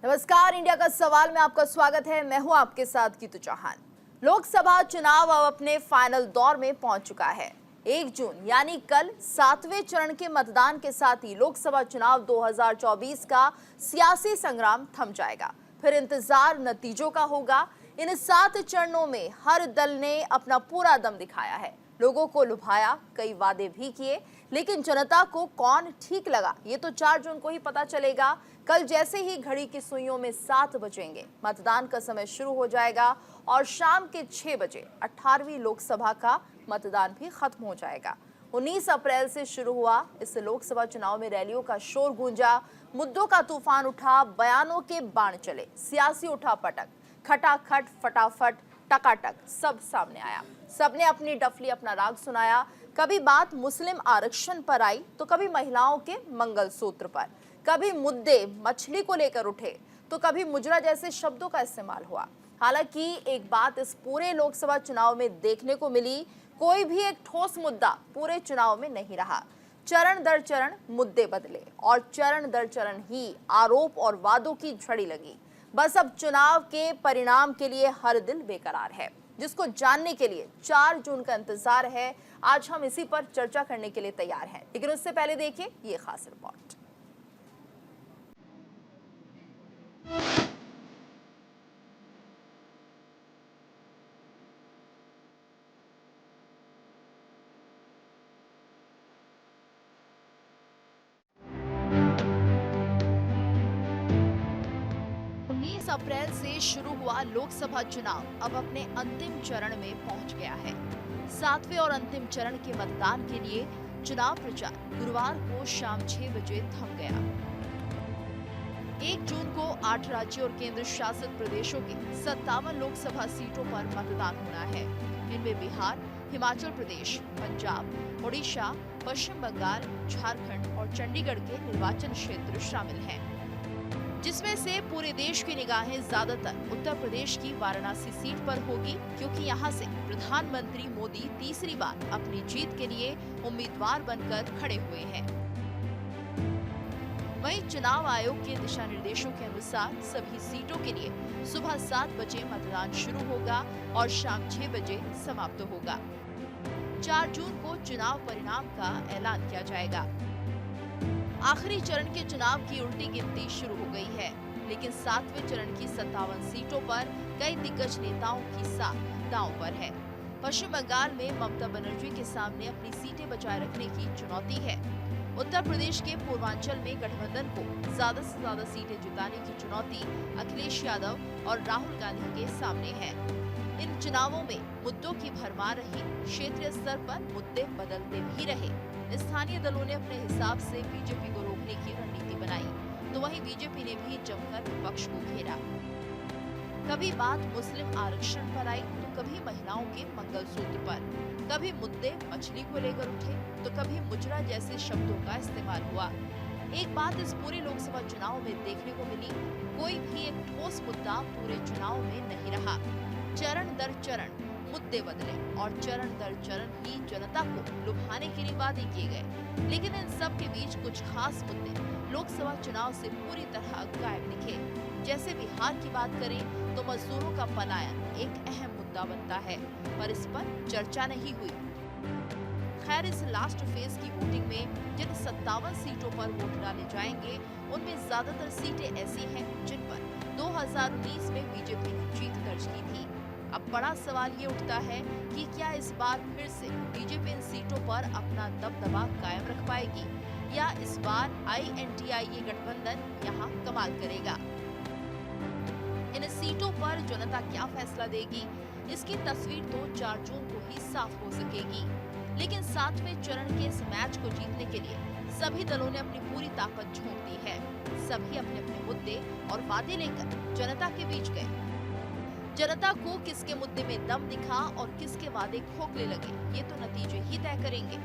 नमस्कार, इंडिया का सवाल में आपका स्वागत है। मैं हूं आपके साथ गीतू चौहान। लोकसभा चुनाव अब अपने फाइनल दौर में पहुंच चुका है। 1 जून यानी कल 7वें चरण के मतदान के साथ ही लोकसभा चुनाव 2024 का सियासी संग्राम थम जाएगा। फिर इंतजार नतीजों का होगा। इन 7 चरणों में हर दल ने अपना पूरा दम दिखाया है, लोगों को लुभाया, कई वादे भी किए, लेकिन जनता को कौन ठीक लगा ये तो 4 जून को ही पता चलेगा। कल जैसे ही घड़ी की सुइयों में 7 बजेंगे, मतदान का समय शुरू हो जाएगा और शाम के 6 बजे 18वीं लोकसभा का मतदान भी खत्म हो जाएगा। 19 अप्रैल से शुरू हुआ इस लोकसभा चुनाव में रैलियों का शोर गूंजा, मुद्दों का तूफान उठा, बयानों के बाण चले, सियासी उठापटक, खटाखट, फटाफट, टकाटक सब सामने आया। सबने अपनी डफली, अपना राग सुनाया। कभी बात मुस्लिम आरक्षण पर आई तो कभी महिलाओं के मंगलसूत्र पर, कभी मुद्दे मछली को लेकर उठे तो कभी मुजरा जैसे शब्दों का इस्तेमाल हुआ। हालांकि एक बात इस पूरे लोकसभा चुनाव में देखने को मिली, कोई भी एक ठोस मुद्दा पूरे चुनाव में नहीं रहा। चरण दर चरण मुद्दे बदले और चरण दर चरण ही आरोप और वादों की झड़ी लगी। बस अब चुनाव के परिणाम के लिए हर दिल बेकरार है, जिसको जानने के लिए 4 जून का इंतजार है। आज हम इसी पर चर्चा करने के लिए तैयार हैं, लेकिन उससे पहले देखिए ये खास रिपोर्ट। अप्रैल से शुरू हुआ लोकसभा चुनाव अब अपने अंतिम चरण में पहुंच गया है। 7वें और अंतिम चरण के मतदान के लिए चुनाव प्रचार गुरुवार को शाम 6 बजे थम गया। 1 जून को 8 राज्यों और केंद्र शासित प्रदेशों के 57 लोकसभा सीटों पर मतदान होना है। इनमें बिहार, हिमाचल प्रदेश, पंजाब, ओडिशा, पश्चिम बंगाल, झारखंड और चंडीगढ़ के निर्वाचन क्षेत्र शामिल हैं, जिसमें से पूरे देश की निगाहें ज्यादातर उत्तर प्रदेश की वाराणसी सीट पर होगी, क्योंकि यहां से प्रधानमंत्री मोदी तीसरी बार अपनी जीत के लिए उम्मीदवार बनकर खड़े हुए हैं। वहीं चुनाव आयोग के दिशा निर्देशों के अनुसार सभी सीटों के लिए सुबह 7 बजे मतदान शुरू होगा और शाम 6 बजे समाप्त होगा। 4 जून को चुनाव परिणाम का ऐलान किया जाएगा। आखिरी चरण के चुनाव की उल्टी गिनती शुरू हो गई है, लेकिन 7वें चरण की 57 सीटों पर कई दिग्गज नेताओं की साख दांव पर है। पश्चिम बंगाल में ममता बनर्जी के सामने अपनी सीटें बचाए रखने की चुनौती है। उत्तर प्रदेश के पूर्वांचल में गठबंधन को ज्यादा से ज्यादा सीटें जिताने की चुनौती अखिलेश यादव और राहुल गांधी के सामने है। इन चुनावों में मुद्दों की भरमार रही, क्षेत्रीय स्तर पर मुद्दे बदलते भी रहे। स्थानीय दलों ने अपने हिसाब से बीजेपी को रोकने की रणनीति बनाई, तो वहीं बीजेपी ने भी जमकर विपक्ष को घेरा। कभी बात मुस्लिम आरक्षण पर आई तो कभी महिलाओं के मंगलसूत्र पर, कभी मुद्दे मछली को लेकर उठे तो कभी मुजरा जैसे शब्दों का इस्तेमाल हुआ। एक बात इस पूरे लोकसभा चुनाव में देखने को मिली, कोई भी एक ठोस मुद्दा पूरे चुनाव में नहीं रहा। चरण दर चरण मुद्दे बदले और चरण दर चरण ही जनता को लुभाने के लिए वादे किए गए, लेकिन इन सब के बीच कुछ खास मुद्दे लोकसभा चुनाव से पूरी तरह गायब दिखे। जैसे बिहार की बात करें तो मजदूरों का पलायन एक अहम मुद्दा बनता है, पर इस पर चर्चा नहीं हुई। खैर, इस लास्ट फेज की वोटिंग में जिन 57 सीटों पर वोट डाले जाएंगे, उनमें ज्यादातर सीटें ऐसी हैं जिन पर 2019 में बीजेपी ने जीत दर्ज की थी। अब बड़ा सवाल ये उठता है कि क्या इस बार फिर से बीजेपी इन सीटों पर अपना दबदबा कायम रख पाएगी, या इस बार INDIA गठबंधन यहाँ कमाल करेगा। इन सीटों पर जनता क्या फैसला देगी, इसकी तस्वीर तो 4 जून को ही साफ हो सकेगी। लेकिन 7वें चरण के इस मैच को जीतने के लिए सभी दलों ने अपनी पूरी ताकत झोंक दी है। सभी अपने अपने मुद्दे और वादे लेकर जनता के बीच गए। जनता को किसके मुद्दे में दम दिखा और किसके वादे खोखले लगे, ये तो नतीजे ही तय करेंगे।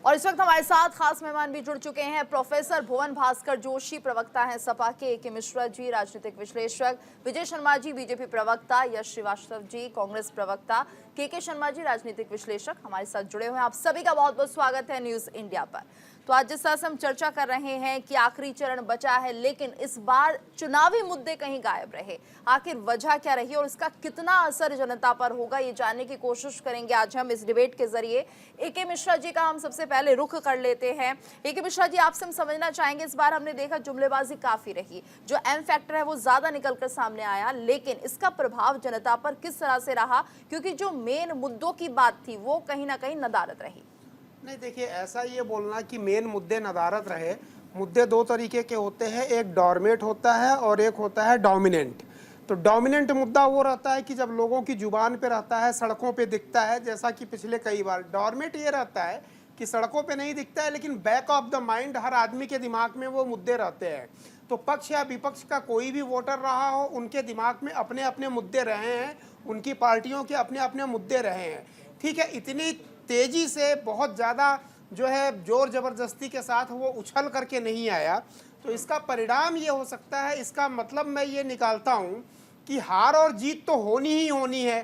और इस वक्त हमारे साथ खास मेहमान भी जुड़ चुके हैं। प्रोफेसर भुवन भास्कर जोशी, प्रवक्ता हैं सपा के, के मिश्रा जी राजनीतिक विश्लेषक, विजय शर्मा जी बीजेपी प्रवक्ता, यश श्रीवास्तव जी कांग्रेस प्रवक्ता, के शर्मा जी राजनीतिक विश्लेषक हमारे साथ जुड़े हुए हैं। आप सभी का बहुत बहुत स्वागत है न्यूज इंडिया पर। तो आज जिस तरह से हम चर्चा कर रहे हैं कि आखिरी चरण बचा है, लेकिन इस बार चुनावी मुद्दे कहीं गायब रहे, आखिर वजह क्या रही और इसका कितना असर जनता पर होगा, ये जानने की कोशिश करेंगे आज हम इस डिबेट के जरिए। के मिश्रा जी का हम सबसे पहले रुख कर लेते हैं। के मिश्रा जी, आपसे हम समझना चाहेंगे, इस बार हमने देखा जुमलेबाजी काफी रही, जो एम फैक्टर है वो ज्यादा निकलकर सामने आया, लेकिन इसका प्रभाव जनता पर किस तरह से रहा, क्योंकि जो मेन मुद्दों की बात थी वो कहीं ना कहीं नदारद रही। नहीं, देखिए, ऐसा ये बोलना कि मेन मुद्दे नदारद रहे, मुद्दे दो तरीके के होते हैं, एक डॉर्मेट होता है और एक होता है डोमिनेंट। तो डोमिनेंट मुद्दा वो रहता है कि जब लोगों की जुबान पे रहता है, सड़कों पे दिखता है, जैसा कि पिछले कई बार। डॉर्मेट ये रहता है कि सड़कों पे नहीं दिखता है, लेकिन बैक ऑफ द माइंड हर आदमी के दिमाग में वो मुद्दे रहते हैं। तो पक्ष या विपक्ष का कोई भी वोटर रहा हो, उनके दिमाग में अपने अपने मुद्दे रहे हैं, उनकी पार्टियों के अपने अपने मुद्दे रहे हैं। ठीक है, इतनी तेजी से बहुत ज़्यादा जो है जोर ज़बरदस्ती के साथ वो उछल करके नहीं आया। तो इसका परिणाम ये हो सकता है, इसका मतलब मैं ये निकालता हूँ कि हार और जीत तो होनी ही होनी है।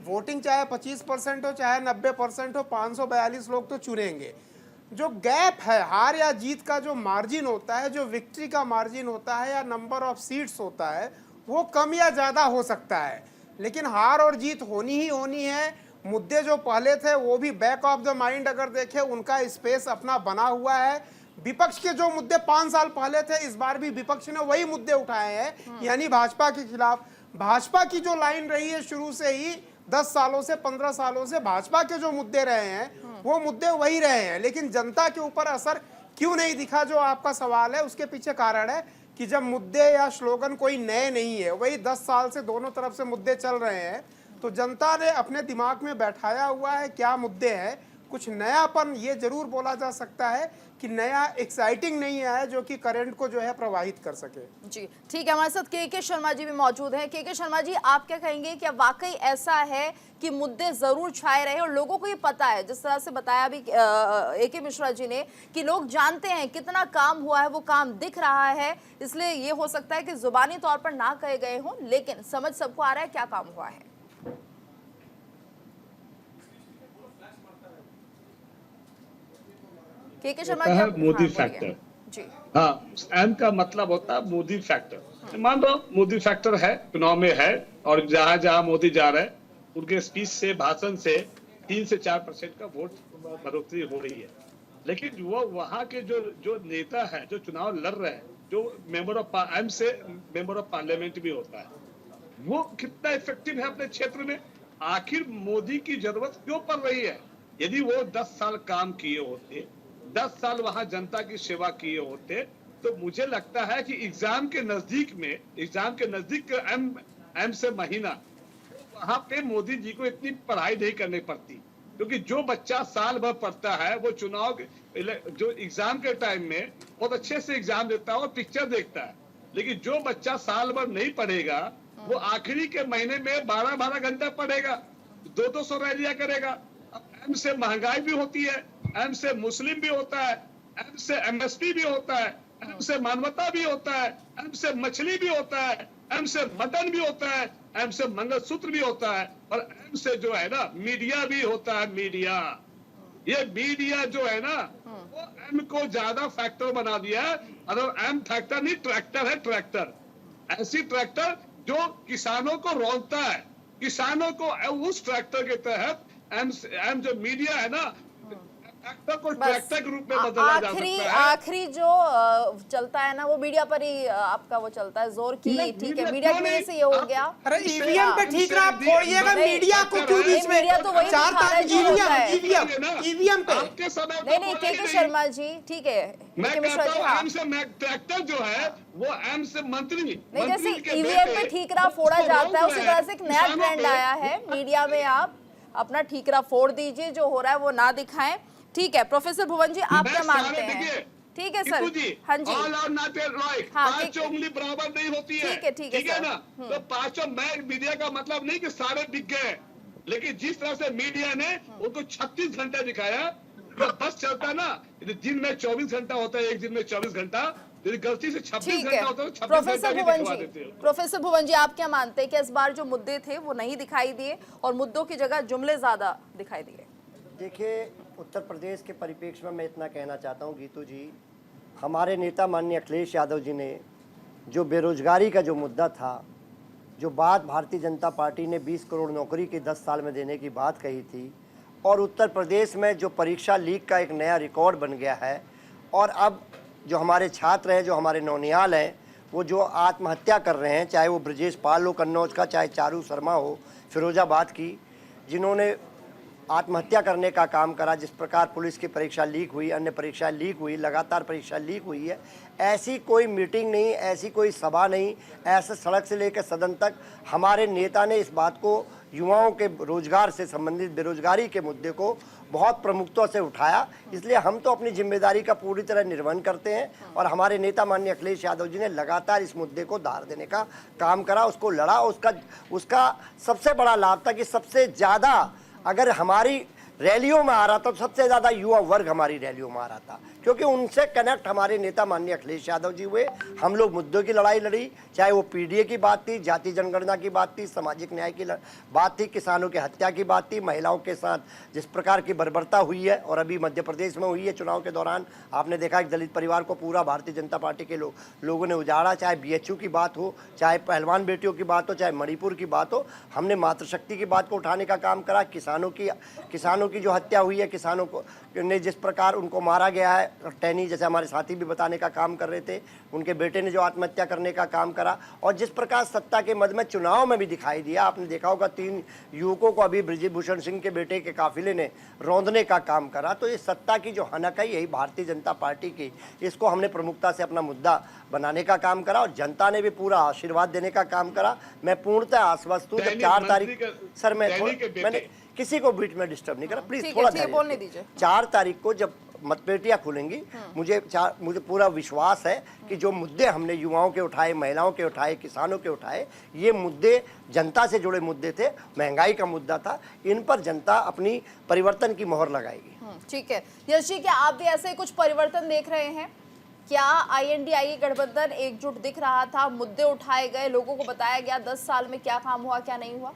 वोटिंग चाहे 25% हो चाहे 90% हो, 542 लोग तो चुनेंगे। जो गैप है, हार या जीत का जो मार्जिन होता है, जो विक्ट्री का मार्जिन होता है या नंबर ऑफ सीट्स होता है, वो कम या ज़्यादा हो सकता है, लेकिन हार और जीत होनी ही होनी है। मुद्दे जो पहले थे वो भी बैक ऑफ द माइंड अगर देखें, उनका स्पेस अपना बना हुआ है। विपक्ष के जो मुद्दे 5 साल पहले थे, इस बार भी विपक्ष ने वही मुद्दे उठाए हैं, यानी भाजपा के खिलाफ। भाजपा की जो लाइन रही है शुरू से ही, 10 सालों से 15 सालों से भाजपा के जो मुद्दे रहे हैं वो मुद्दे वही रहे हैं, लेकिन जनता के ऊपर असर क्यों नहीं दिखा, जो आपका सवाल है, उसके पीछे कारण है कि जब मुद्दे या स्लोगन कोई नए नहीं है, वही 10 साल से दोनों तरफ से मुद्दे चल रहे हैं, तो जनता ने अपने दिमाग में बैठाया हुआ है क्या मुद्दे हैं। कुछ नयापन ये जरूर बोला जा सकता है कि नया एक्साइटिंग नहीं है जो कि करंट को जो है प्रवाहित कर सके। जी ठीक है, हमारे साथ के शर्मा जी भी मौजूद हैं। के शर्मा जी, आप क्या कहेंगे, क्या वाकई ऐसा है कि मुद्दे जरूर छाए रहे और लोगों को ये पता है, जिस तरह से बताया भी के मिश्रा जी ने, कि लोग जानते हैं कितना काम हुआ है, वो काम दिख रहा है, इसलिए ये हो सकता है कि जुबानी तौर पर ना कहे गए हों, लेकिन समझ सबको आ रहा है क्या काम हुआ है। के शर्मा जी, मोदी फैक्टर जी, हाँ, एम का मतलब होता है मोदी फैक्टर। मान लो मोदी फैक्टर है, चुनाव में है, और जहां जहां मोदी जा रहे हैं उनके स्पीच से, भाषण से 3 से 4% का वोट बढ़ोतरी हो रही है। लेकिन वो वहां के जो नेता है, जो चुनाव लड़ रहे हैं, जो मेंबर ऑफ एम से मेंबर ऑफ पार्लियामेंट भी होता है, वो कितना इफेक्टिव है अपने क्षेत्र में। आखिर मोदी की जरूरत क्यों पड़ रही है? यदि वो 10 साल काम किए होते, 10 साल वहां जनता की सेवा किए होते, तो मुझे लगता है कि एग्जाम के नजदीक एम से महीना, वहां पे मोदी जी को इतनी पढ़ाई नहीं करनी पड़ती, क्योंकि जो बच्चा साल भर पढ़ता है वो चुनाव जो एग्जाम के टाइम में बहुत अच्छे से एग्जाम देता है और पिक्चर देखता है। लेकिन जो बच्चा साल भर नहीं पढ़ेगा, वो आखिरी के महीने में 12-12 घंटा पढ़ेगा, 200 रैलियां करेगा। अब एम से महंगाई भी होती है, एम से मुस्लिम भी होता है, एम से एमएसपी भी होता है, एम से मानवता भी होता है, एम से मछली भी होता है, एम से मटन भी होता है, एम से मंगलसूत्र भी होता है, और एम से जो है ना मीडिया भी होता है। मीडिया, ये मीडिया जो है ना, वो एम को ज्यादा फैक्टर बना दिया है। अगर एम फैक्टर नहीं, ट्रैक्टर है, ट्रैक्टर, ऐसी ट्रैक्टर जो किसानों को रौंदता है, किसानों को उस ट्रैक्टर के तहत एम जो मीडिया है ना, को ट्रैक्टर के रूप में बदला जा सकता है। आखिरी जो चलता है ना, वो मीडिया पर ही आपका वो चलता है जोर की। ठीक है, मीडिया की वजह से ये हो गया। अरे ईवीएम पे ठीक ना, आप छोड़िएगा मीडिया को क्यों बीच में? मीडिया तो वही ईवीएम पे नहीं। के शर्मा जी, ठीक है, मैं कहता हूं एम से ट्रैक्टर जो है वो एम से मंत्री नहीं, जैसे ईवीएम पे ठीकरा फोड़ा जाता है, उसी तरह से एक नया ट्रेंड आया है मीडिया में, आप अपना ठीकरा फोड़ दीजिए, जो हो रहा है वो ना दिखाएं। ठीक है, प्रोफेसर भुवन जी, आप क्या मानते हैं? ठीक है सर, हाँ जी, पांचों उंगली बराबर नहीं होती है, ठीक है ना। तो पांचों, मैं मीडिया का मतलब नहीं कि सारे बिक गए, लेकिन जिस तरह से मीडिया ने उनको 36 घंटे दिखाया, जब बस चलता है ना, दिन में 24 घंटा होता है, एक दिन में 24 घंटा, यदि गलती से 26 घंटा होता है तो 26 घंटा भी दिखवा देते हो। प्रोफेसर भुवन जी, आप क्या मानते हैं कि इस बार जो मुद्दे थे वो नहीं दिखाई दिए और मुद्दों की जगह जुमले ज्यादा दिखाई दिए? देखिए, उत्तर प्रदेश के परिप्रेक्ष्य में मैं इतना कहना चाहता हूँ गीतू जी, हमारे नेता माननीय अखिलेश यादव जी ने जो बेरोजगारी का जो मुद्दा था, जो बात भारतीय जनता पार्टी ने 20 करोड़ नौकरी की 10 साल में देने की बात कही थी, और उत्तर प्रदेश में जो परीक्षा लीक का एक नया रिकॉर्ड बन गया है, और अब जो हमारे छात्र हैं, जो हमारे नौनिहाल हैं, वो जो आत्महत्या कर रहे हैं, चाहे वो ब्रजेश पाल हो कन्नौज का, चाहे चारू शर्मा हो फिरोजाबाद की, जिन्होंने आत्महत्या करने का काम करा, जिस प्रकार पुलिस की परीक्षा लीक हुई, अन्य परीक्षा लीक हुई, लगातार परीक्षा लीक हुई है। ऐसी कोई मीटिंग नहीं, ऐसी कोई सभा नहीं, ऐसे सड़क से लेकर सदन तक हमारे नेता ने इस बात को, युवाओं के रोजगार से संबंधित बेरोजगारी के मुद्दे को बहुत प्रमुखता से उठाया। इसलिए हम तो अपनी जिम्मेदारी का पूरी तरह निर्वहन करते हैं, और हमारे नेता माननीय अखिलेश यादव जी ने लगातार इस मुद्दे को दार देने का काम करा, उसको लड़ा। उसका सबसे बड़ा लाभ था कि सबसे ज़्यादा अगर हमारी रैलियों में आ रहा था तो सबसे ज़्यादा युवा वर्ग हमारी रैलियों में आ रहा था, क्योंकि उनसे कनेक्ट हमारे नेता माननीय अखिलेश यादव जी हुए। हम लोग मुद्दों की लड़ाई लड़ी, चाहे वो पीडीए की बात थी, जाति जनगणना की बात थी, सामाजिक न्याय की बात थी, किसानों की हत्या की बात थी, महिलाओं के साथ जिस प्रकार की बर्बरता हुई है और अभी मध्य प्रदेश में हुई है चुनाव के दौरान, आपने देखा एक दलित परिवार को पूरा भारतीय जनता पार्टी के लोगों ने उजाड़ा। चाहे बीएचयू की बात हो, चाहे पहलवान बेटियों की बात हो, चाहे मणिपुर की बात हो, हमने मातृशक्ति की बात को उठाने का काम करा। किसानों की जो हत्या हुई है, किसानों को ने जिस प्रकार उनको मारा गया है, टैनी जैसे हमारे साथी भी बताने का काम कर रहे थे, उनके बेटे ने जो आत्महत्या करने का काम करा, और जिस प्रकार सत्ता के मद में चुनाव में भी दिखाई दिया। आपने देखा होगा 3 युवकों को अभी ब्रिजभूषण सिंह के बेटे के काफिले ने रौंदने का काम करा। तो ये सत्ता की जो हनक है, यही भारतीय जनता पार्टी की, इसको हमने प्रमुखता से अपना मुद्दा बनाने का काम करा, और जनता ने भी पूरा आशीर्वाद देने का काम करा। मैं पूर्णतः आश्वस्त हूँ। जब 4 तारीख, सर मैंने किसी को बीच में डिस्टर्ब नहीं करा, प्लीज थोड़ा बोलने दीजिए। 4 तारीख को जब मतपेटियां खुलेंगी, मुझे पूरा विश्वास है कि जो मुद्दे हमने युवाओं के उठाए, महिलाओं के उठाए, किसानों के उठाए, ये मुद्दे जनता से जुड़े मुद्दे थे, महंगाई का मुद्दा था, इन पर जनता अपनी परिवर्तन की मोहर लगाएगी। ठीक है यश जी, क्या आप भी ऐसे कुछ परिवर्तन देख रहे हैं? क्या INDIA गठबंधन एकजुट दिख रहा था? मुद्दे उठाए गए, लोगों को बताया गया 10 साल में क्या काम हुआ, क्या नहीं हुआ?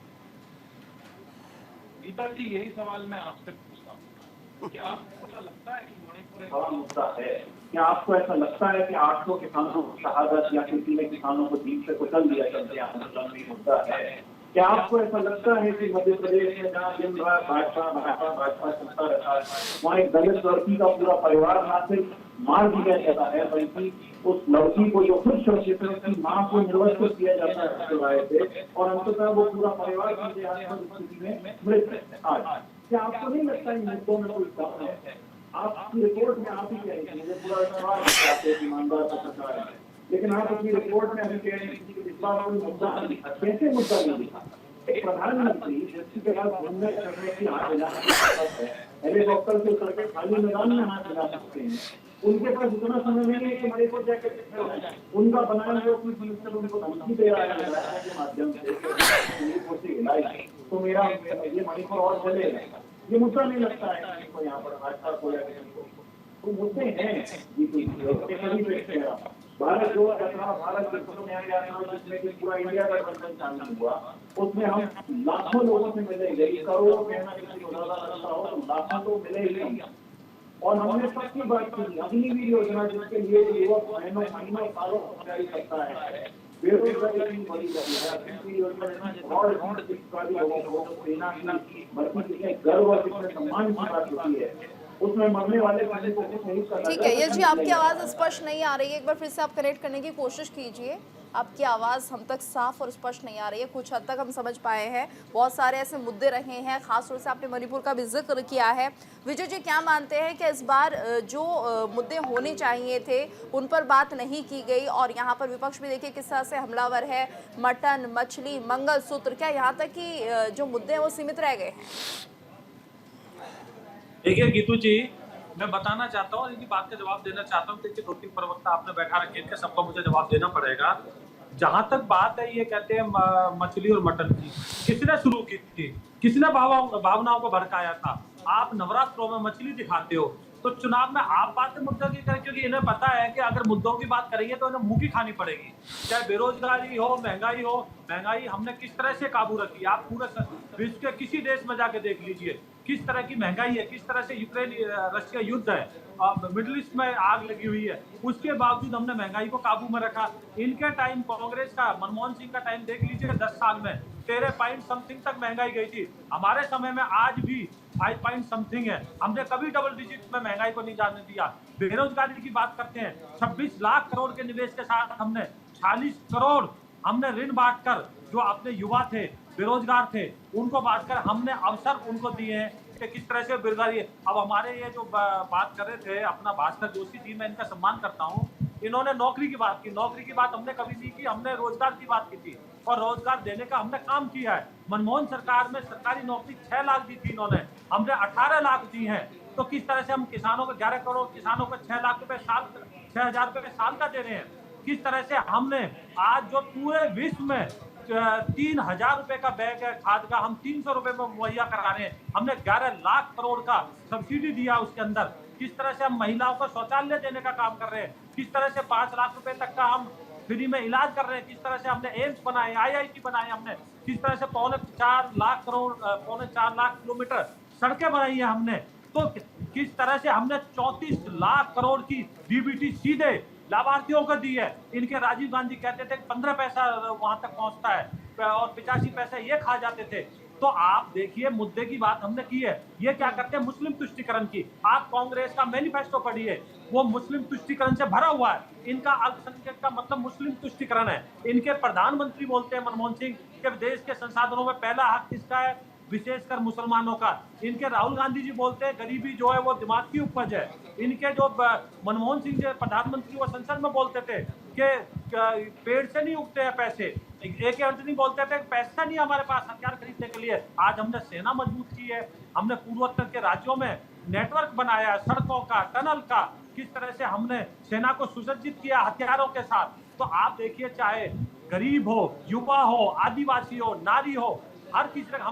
गीता जी, यही सवाल मैं आपसे पूछता हूँ। क्या आपको ऐसा लगता है कि मणिपुर एक बड़ा मुद्दा है? क्या आपको ऐसा लगता है कि 800 किसानों को शहादत या किसी ने किसानों को जीप से कुचल दिया चलते आंदोलन भी मुद्दा है? क्या आपको ऐसा लगता है कि मध्य प्रदेश में जहाँ दिन भर भाजपा चलता रहता है, वहाँ एक दलित लड़की का पूरा परिवार ना सिर्फ मार दिया जाता है, बल्कि उस लड़की को जो खुद सुरक्षित है उसकी माँ को निर्वस्त्र किया जाता है किराए से, और अंततः वो पूरा परिवार स्थिति में मृत है। आज क्या आपको नहीं लगता इन मुद्दों में कोई काम है? आपकी रिपोर्ट में आप ही कह रहे हैं, मुझे पूरा विश्वास है ईमानदार पत्रकार है, लेकिन आप अपनी रिपोर्ट में अभी कह रहे हैं कि इस बार कोई मुद्दा नहीं दिखा। कैसे मुद्दा नहीं दिखा? एक प्रधानमंत्री जिसके बाद घूमने चढ़ने की हाथ मिला है, हेलीकॉप्टर से उतर के खाली मैदान में हाथ मिला सकते हैं, उनके पास इतना समय नहीं है कि मणिपुर जाकर उनका बनाया हुआ कोई मिनिस्टर उनको धमकी दे रहा है के माध्यम से, तो मेरा ये मणिपुर और चलेगा। ये मुद्दा नहीं लगता है किसी को यहाँ पर, भाजपा को या किसी को। तो मुद्दे हैं भारत जो भारत जिसमें कि पूरा इंडिया का गठबंधन शामिल हुआ, उसमें हम लाखों लोगों से मिलेंगे, करोड़ों कहना किसी को ज्यादा लगता हो तो लाखों तो मिले ही। और हमने सबकी बात की, अगली भी योजना जिसके लिए युवक महीनों सालों तैयारी करता है, बेरोजगारी की बड़ी योजना और लोगों को सेना की भर्ती कितने गर्व और कितने सम्मान की बात होती है, उसमें मरने वाले वाले को कुछ नहीं करना। ठीक है यश जी, आपकी आवाज स्पष्ट नहीं आ रही है, एक बार फिर से आप कनेक्ट करने की कोशिश कीजिए। आपकी आवाज़ हम तक साफ और स्पष्ट नहीं आ रही है। कुछ हद तक हम समझ पाए हैं, बहुत सारे ऐसे मुद्दे रहे हैं, खास तौर से आपने मणिपुर का भी जिक्र किया है। विजय जी, क्या मानते हैं कि इस बार जो मुद्दे होने चाहिए थे उन पर बात नहीं की गई, और यहाँ पर विपक्ष भी देखिए किस तरह से हमलावर है, मटन, मछली, मंगलसूत्र, क्या यहाँ तक कि जो मुद्दे हैं वो सीमित रह गए हैं? देखिए गीतू जी, मैं बताना चाहता हूँ, इनकी बात का जवाब देना चाहता हूँ। देखिए 2-3 प्रवक्ता आपने बैठा रखे हैं, सबका मुझे जवाब देना पड़ेगा। जहां तक बात है, ये कहते हैं मछली और मटन की, किसने शुरू की थी? किसने भावनाओं को भड़काया था? आप नवरात्रों में मछली दिखाते हो, तो चुनाव में आप बातें मुद्दों की करें, क्योंकि इन्हें पता है कि अगर मुद्दों की बात करेंगे तो इन्हें मुंह की खानी पड़ेगी। चाहे बेरोजगारी हो, महंगाई हमने किस तरह से काबू रखी, आप पूरे विश्व के किसी देश में जाके देख लीजिए किस तरह की महंगाई है, किस तरह से यूक्रेन रशिया युद्ध है, मिडिल ईस्ट में आग लगी हुई है, उसके बावजूद हमने महंगाई को काबू में रखा। इनके टाइम कांग्रेस का, मनमोहन सिंह का टाइम देख लीजिए, 10 साल में 13 पॉइंट समथिंग तक महंगाई गई थी। हमारे समय में आज भी 5 पॉइंट समथिंग है, हमने कभी डबल डिजिट में महंगाई को नहीं जाने दिया। बेरोजगारी की बात करते हैं, 26 लाख करोड़ के निवेश के साथ हमने 40 करोड़ हमने ऋण बांटकर, जो अपने युवा थे, बेरोजगार थे, उनको बांटकर हमने अवसर उनको दिए हैं कि किस तरह से बेरोजगारी है। अब हमारे ये जो बात कर रहे थे अपना भास्कर जोशी जी, मैं इनका सम्मान करता हूँ, इन्होंने नौकरी की बात की। नौकरी की बात हमने कभी नहीं की, हमने रोजगार की बात की थी और रोजगार देने का हमने काम किया है। मनमोहन सरकार में सरकारी नौकरी 6 लाख दी थी इन्होंने, हमने 18 लाख दी है। तो किस तरह से हम किसानों को 11 करोड़ किसानों को 6 लाख रुपए साल, 6,000 रुपए साल का दे रहे हैं। किस तरह से हमने आज जो पूरे विश्व में 3,000 रुपए का बैग है खाद का, हम 300 रुपए में मुहैया करा रहे हैं। हमने 11 लाख करोड़ का सब्सिडी दिया उसके अंदर। किस तरह से हम महिलाओं को शौचालय देने का काम कर रहे हैं, किस तरह से 5 लाख रुपए तक का हम फ्री में इलाज कर रहे हैं, किस तरह से हमने एम्स बनाए, IIT बनाए हमने, किस तरह से 4.25 लाख किलोमीटर सड़कें बनाई है हमने। तो किस तरह से हमने 34 लाख करोड़ की DBT सीधे लाभार्थियों को दी है। इनके राजीव गांधी कहते थे 15 पैसा वहां तक पहुंचता है और 85 पैसे ये खा जाते थे। तो आप देखिए मुद्दे की बात हमने की है, ये क्या करते हैं मुस्लिम तुष्टीकरण की। आप कांग्रेस का मैनिफेस्टो पढ़िए, वो मुस्लिम तुष्टीकरण से भरा हुआ है। इनका अल्पसंख्यक का मतलब मुस्लिम तुष्टीकरण है। इनके प्रधानमंत्री बोलते हैं मनमोहन सिंह के देश के संसाधनों में पहला हक किसका है, विशेषकर मुसलमानों का। इनके राहुल गांधी जी बोलते हैं गरीबी जो है वो दिमाग की उपज है। इनके जो मनमोहन सिंह जो प्रधानमंत्री वो संसद में बोलते थे कि पेड़ से नहीं उगते हैं पैसे। AK एंटनी बोलते थे पैसा नहीं हमारे पास हथियार खरीदने के लिए। आज हमने सेना मजबूत की है, हमने पूर्वोत्तर के राज्यों में नेटवर्क बनाया है, सड़कों का, टनल का, किस तरह से हमने सेना को सुसज्जित किया हथियारों के साथ। तो आप देखिए, चाहे गरीब हो, युवा हो, आदिवासी हो, नारी हो, हर किसी का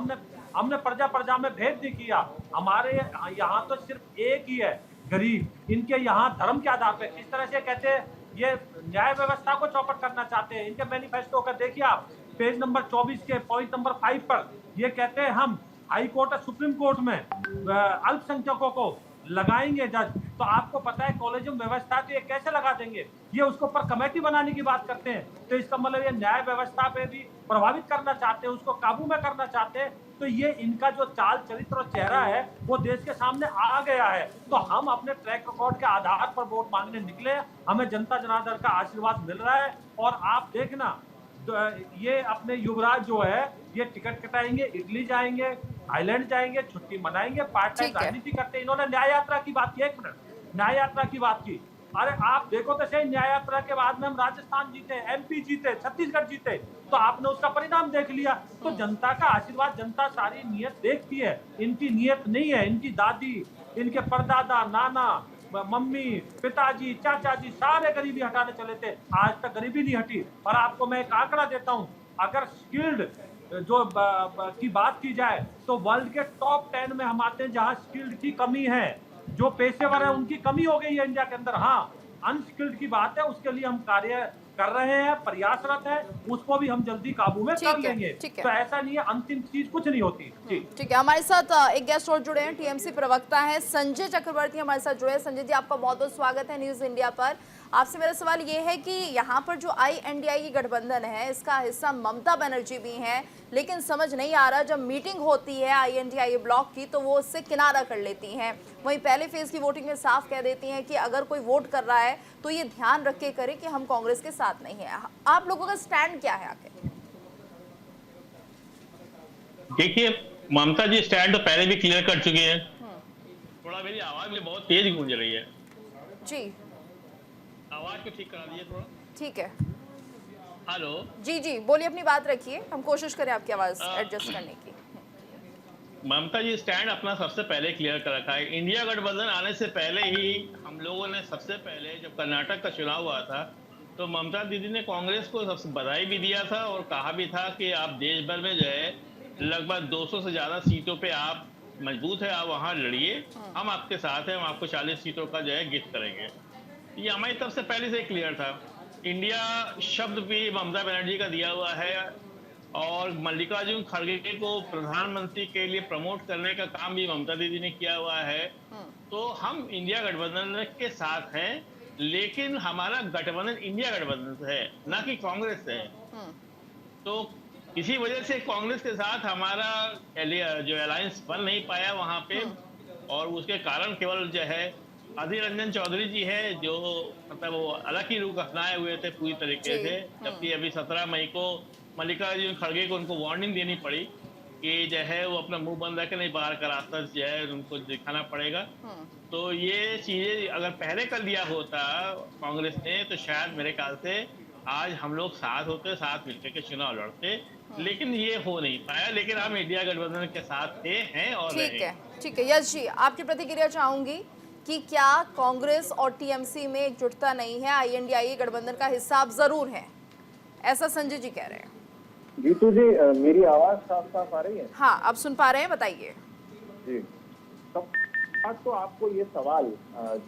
हमने प्रजा में भेद नहीं किया। हमारे यहाँ तो सिर्फ एक ही है गरीब। इनके यहाँ धर्म के आधार पे किस तरह से कहते हैं ये न्याय व्यवस्था को चौपट करना चाहते हैं। इनके मैनिफेस्टो का देखिए आप, पेज नंबर 24 के पॉइंट नंबर 5 पर ये कहते हैं हम हाई कोर्ट और सुप्रीम कोर्ट में अल्पसंख्यकों को लगाएंगे जज। तो आपको पता है कॉलेजियम व्यवस्था तो ये कैसे लगा देंगे, ये उसके ऊपर कमेटी बनाने की बात करते हैं। तो इसका मतलब ये न्याय व्यवस्था पे भी प्रभावित करना चाहते हैं, उसको काबू में करना चाहते हैं। तो ये इनका जो चाल चरित्र और चेहरा है वो देश के सामने आ गया है। तो हम अपने ट्रैक रिकॉर्ड के आधार पर वोट मांगने निकले, हमें जनता जनार्दन का आशीर्वाद मिल रहा है। और आप देखना तो ये अपने युवराज जो है ये टिकट कटाएंगे, इटली जाएंगे, थाईलैंड जाएंगे, छुट्टी मनाएंगे, पार्ट टाइम राजनीति करते हैं। इन्होंने न्याय यात्रा की बात की, 1 मिनट, न्याय यात्रा की बात की। अरे आप देखो तो सही, न्याय यात्रा के बाद में हम राजस्थान जीते, MP जीते, छत्तीसगढ़ जीते, तो आपने उसका परिणाम देख लिया। तो जनता का आशीर्वाद, जनता सारी नियत देखती है, इनकी नियत नहीं है। इनकी दादी, इनके परदादा, नाना, मम्मी, पिताजी, चाचा जी सारे गरीबी हटाने चले थे, आज तक गरीबी नहीं हटी। और आपको मैं एक आंकड़ा देता हूँ, अगर स्किल्ड जो की बात की जाए तो वर्ल्ड के टॉप 10 में हम आते हैं जहाँ स्किल्ड की कमी है, जो पेशेवर है उनकी कमी हो गई है इंडिया के अंदर। हाँ, अनस्किल्ड की बात है, उसके लिए हम कार्य कर रहे हैं, प्रयासरत है, उसको भी हम जल्दी काबू में कर लेंगे। तो ऐसा नहीं है, अंतिम चीज कुछ नहीं होती। जी ठीक है, हमारे साथ एक गेस्ट और जुड़े हैं, TMC प्रवक्ता है संजय चक्रवर्ती हमारे साथ जुड़े हैं। संजय जी, आपका बहुत बहुत स्वागत है न्यूज इंडिया पर। आपसे मेरा सवाल ये है कि यहाँ पर जो INDI गठबंधन है इसका हिस्सा ममता बनर्जी भी हैं, लेकिन समझ नहीं आ रहा, जब मीटिंग होती है INDI ब्लॉक की तो वो उससे किनारा कर लेती हैं। वहीं पहले फेज की वोटिंग में साफ कह देती हैं कि अगर कोई वोट कर रहा है तो ये ध्यान रख के करे कि हम कांग्रेस के साथ नहीं है। आप लोगों का स्टैंड क्या है आखिर? देखिए, ममता जी स्टैंड तो पहले भी क्लियर कर चुके हैं। थोड़ा मेरी आवाज में बहुत तेज गूंज रही है जी, आवाज को ठीक करा दीजिए थोड़ा। ठीक है, हेलो जी जी बोलिए, अपनी बात रखिए, हम कोशिश करें आपकी आवाज एडजस्ट करने की। ममता जी स्टैंड अपना सबसे पहले क्लियर कर रखा है। इंडिया गठबंधन आने से पहले ही हम लोगों ने सबसे पहले जब कर्नाटक का चुनाव हुआ था तो ममता दीदी ने कांग्रेस को सबसे बधाई भी दिया था और कहा भी था कि आप देश भर में जो है लगभग 200 से ज्यादा सीटों पे आप मजबूत है, आप वहाँ लड़िए, हम आपके साथ हैं, हम आपको 40 सीटों का जो है गिफ्ट करेंगे। ये हमारी तरफ से पहले से क्लियर था। इंडिया शब्द भी ममता बनर्जी का दिया हुआ है और मल्लिकार्जुन खड़गे को प्रधानमंत्री के लिए प्रमोट करने का काम भी ममता दीदी ने किया हुआ है। तो हम इंडिया गठबंधन के साथ हैं, लेकिन हमारा गठबंधन इंडिया गठबंधन से है, ना कि कांग्रेस से है। तो किसी वजह से कांग्रेस के साथ हमारा जो अलायंस बन नहीं पाया वहां पे, और उसके कारण केवल जो है अधीर रंजन चौधरी जी है जो मतलब वो अलग ही रुख अपनाए हुए थे पूरी तरीके से, जबकि अभी 17 मई को मल्लिकार्जुन खड़गे को उनको वार्निंग देनी पड़ी कि जो है वो अपना मुंह बंद रखे, नहीं बाहर का रास्ता जो है उनको दिखाना पड़ेगा। तो ये चीजें अगर पहले कर दिया होता कांग्रेस ने तो शायद मेरे ख्याल से आज हम लोग साथ होते, साथ मिलकर के चुनाव लड़ते, लेकिन ये हो नहीं पाया। लेकिन हम इंडिया गठबंधन के साथ थे, हैं और ठीक है यश जी, आपकी प्रतिक्रिया चाहूंगी कि क्या कांग्रेस और टीएमसी में एकजुटता नहीं है, INDIA गठबंधन का हिस्सा आप जरूर है, ऐसा संजय जी कह रहे हैं। जीतू जी, मेरी आवाज साफ साफ आ रही है? हाँ, अब सुन पा रहे हैं, बताइए जी। तो आज तो आपको ये सवाल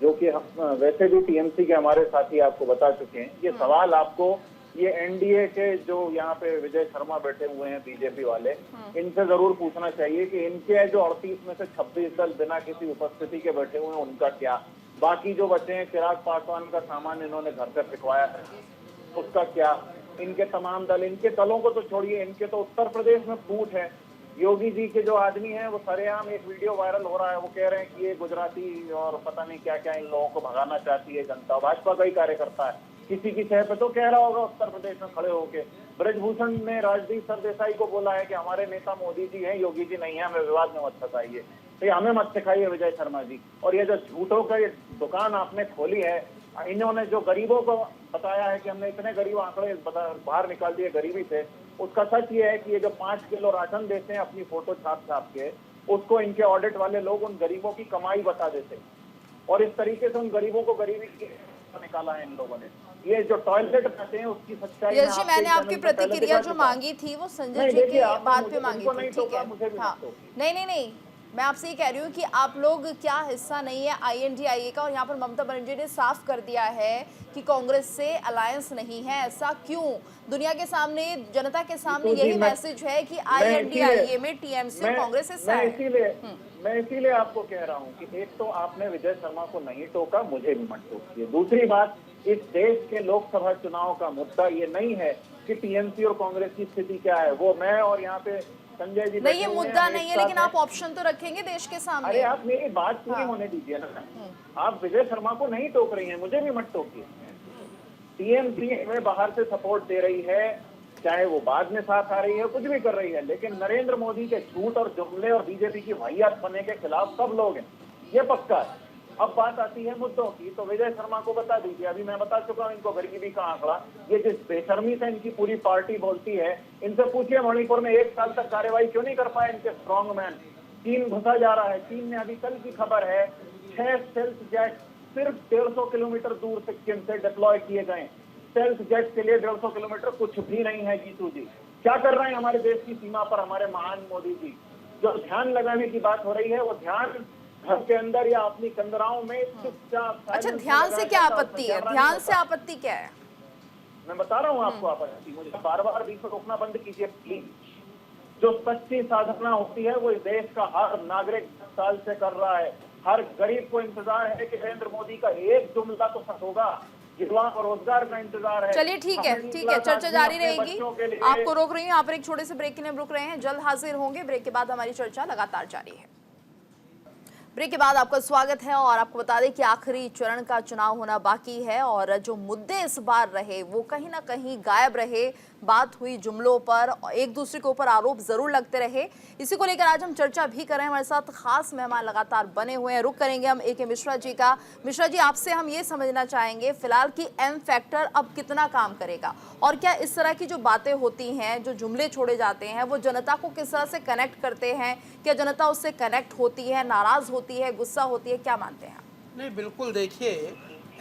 जो कि हम वैसे भी टीएमसी के हमारे साथी आपको बता चुके हैं, ये सवाल आपको ये एनडीए के जो यहाँ पे विजय शर्मा बैठे हुए हैं बीजेपी वाले, इनसे जरूर पूछना चाहिए कि इनके जो 38 में से 26 दल बिना किसी उपस्थिति के बैठे हुए हैं उनका क्या, बाकी जो बचे हैं चिराग पासवान का सामान इन्होंने घर पे फिकवाया है उसका क्या, इनके तमाम दल, इनके दलों को तो छोड़िए, इनके तो उत्तर प्रदेश में फूट है। योगी जी के जो आदमी हैं वो सरेआम एक वीडियो वायरल हो रहा है, वो कह रहे हैं कि ये गुजराती और पता नहीं क्या क्या इन लोगों को भगाना चाहती है जनता, भाजपा का ही कार्यकर्ता है, किसी की सह पे तो कह रहा होगा उत्तर प्रदेश में खड़े होके। ब्रजभूषण ने राजदीप सरदेसाई को बोला है कि हमारे नेता मोदी जी हैं, योगी जी नहीं है, हमें विवाद में मत फंसाइए, तो हमें मत सिखाइए विजय शर्मा जी। और ये जो झूठों का ये दुकान आपने खोली है, इन्होंने जो गरीबों को बताया है कि हमने इतने गरीब आंकड़े बाहर निकाल दिए गरीबी से, उसका सच ये है कि ये जो 5 किलो राशन देते हैं अपनी फोटो छाप छाप के, उसको इनके ऑडिट वाले लोग उन गरीबों की कमाई बता देते, और इस तरीके से उन गरीबों को गरीबी की निकाला है इन लोगों ने। ये जो टॉयलेट बनाते हैं उसकी सच्चाई यश जी, मैंने आपकी प्रतिक्रिया जो मांगी थी वो संजय जी के बात पे मांगी थी, ठीक है? हाँ, नहीं, मैं आपसे ये कह रही हूँ कि आप लोग क्या हिस्सा नहीं है INDIA का, और यहाँ पर ममता बनर्जी ने साफ कर दिया है कि कांग्रेस से अलायंस नहीं है, ऐसा क्यों? दुनिया के सामने, जनता के सामने यही मैसेज है कि INDIA में टीएमसी और कांग्रेस हिस्सा है। मैं इसीलिए आपको कह रहा हूँ कि एक तो आपने विजय शर्मा को नहीं टोका, मुझे भी मत टोकिए। दूसरी बात, इस देश के लोकसभा चुनाव का मुद्दा ये नहीं है कि टीएमसी और कांग्रेस की स्थिति क्या है, वो मैं और यहाँ पे संजय जी नहीं, ये मुद्दा नहीं है, लेकिन आप ऑप्शन तो रखेंगे देश के सामने। अरे आप मेरी बात पूरी होने दीजिए ना, आप विजय शर्मा को नहीं टोक रही हैं, मुझे भी मत टोकिए। टीएमसी हमें बाहर से सपोर्ट दे रही है, चाहे वो बाद में साथ आ रही है, कुछ भी कर रही है, लेकिन नरेंद्र मोदी के झूठ और जुमले और बीजेपी की वाहियात बने के खिलाफ सब लोग हैं, ये पक्का है। अब बात आती है मुद्दों की, तो विजय शर्मा को बता दीजिए, अभी मैं बता चुका हूँ इनको गरीबी का आंकड़ा, ये जिस बेशर्मी से इनकी पूरी पार्टी बोलती है, इनसे पूछिए मणिपुर में 1 साल तक कार्रवाई क्यों नहीं कर पाए इनके स्ट्रॉन्ग मैन। चीन घुसा जा रहा है, चीन ने अभी कल की खबर है 6 स्टेल्थ जेट सिर्फ 150 किलोमीटर दूर सिक्किम से डिप्लॉय किए गए। स्टेल्थ जेट के लिए 150 किलोमीटर कुछ भी नहीं है जीतू जी। क्या कर रहे हैं हमारे देश की सीमा पर हमारे महान मोदी जी? जो ध्यान लगाने की बात हो रही है, वो ध्यान घर के अंदर या अपनी कंदराओं में चुपचाप। अच्छा, ध्यान से क्या आपत्ति है? ध्यान से आपत्ति क्या है? मैं बता रहा हूँ आपको आपत्ति, मुझे बार बार बीच में रोकना बंद कीजिए प्लीज। जो सच्ची साधना होती है वो इस देश का हर नागरिक साल से कर रहा है। हर गरीब को इंतजार है कि नरेंद्र मोदी का एक जुमला तो सच होगा, युवा को रोजगार का इंतजार है। चलिए ठीक है, चर्चा जारी रहेगी। आपको रोक रही हूँ, यहाँ पर एक छोटे से ब्रेक के लिए रुक रहे हैं, जल्द हाजिर होंगे। ब्रेक के बाद हमारी चर्चा लगातार जारी है। ब्रेक के बाद आपका स्वागत है, और आपको बता दें कि आखिरी चरण का चुनाव होना बाकी है, और जो मुद्दे इस बार रहे वो कहीं ना कहीं गायब रहे। बात हुई जुमलों पर, एक दूसरे के ऊपर आरोप जरूर लगते रहे। इसी को लेकर आज हम चर्चा भी कर रहे हैं। हमारे साथ खास मेहमान लगातार बने हुए हैं। रुक करेंगे हम AK मिश्रा जी का। मिश्रा जी, आपसे हम ये समझना चाहेंगे फिलहाल कि M फैक्टर अब कितना काम करेगा, और क्या इस तरह की जो बातें होती हैं, जो जुमले छोड़े जाते हैं, वो जनता को किस तरह से कनेक्ट करते हैं? क्या जनता उससे कनेक्ट होती है, नाराज होती है, गुस्सा होती है? क्या मानते हैं? नहीं, बिल्कुल, देखिए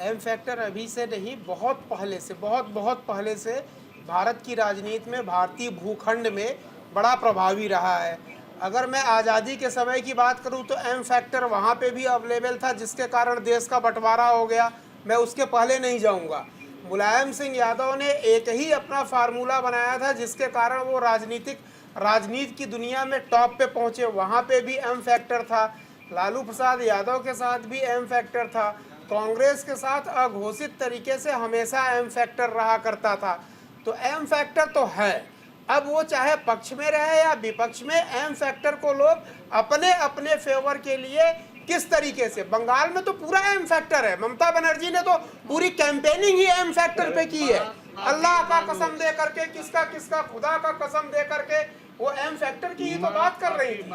M फैक्टर अभी से नहीं, बहुत पहले से, बहुत पहले से भारत की राजनीति में, भारतीय भूखंड में बड़ा प्रभावी रहा है। अगर मैं आज़ादी के समय की बात करूं तो एम फैक्टर वहां पे भी अवेलेबल था, जिसके कारण देश का बंटवारा हो गया। मैं उसके पहले नहीं जाऊंगा। मुलायम सिंह यादव ने एक ही अपना फार्मूला बनाया था, जिसके कारण वो राजनीति की दुनिया में टॉप पे पहुंचे। वहां पे भी एम फैक्टर था। लालू प्रसाद यादव के साथ भी एम फैक्टर था। कांग्रेस के साथ अघोषित तरीके से हमेशा एम फैक्टर रहा करता था। तो एम फैक्टर तो है। अब वो चाहे पक्ष में रहे या विपक्ष में, एम फैक्टर को लोग अपने अपने फेवर के लिए किस तरीके से, बंगाल में तो पूरा एम फैक्टर है। ममता बनर्जी ने तो पूरी कैंपेनिंग ही एम फैक्टर पे की है। अल्लाह का कसम दे करके, किसका खुदा का कसम दे करके वो एम फैक्टर की ही तो बात कर रही थी।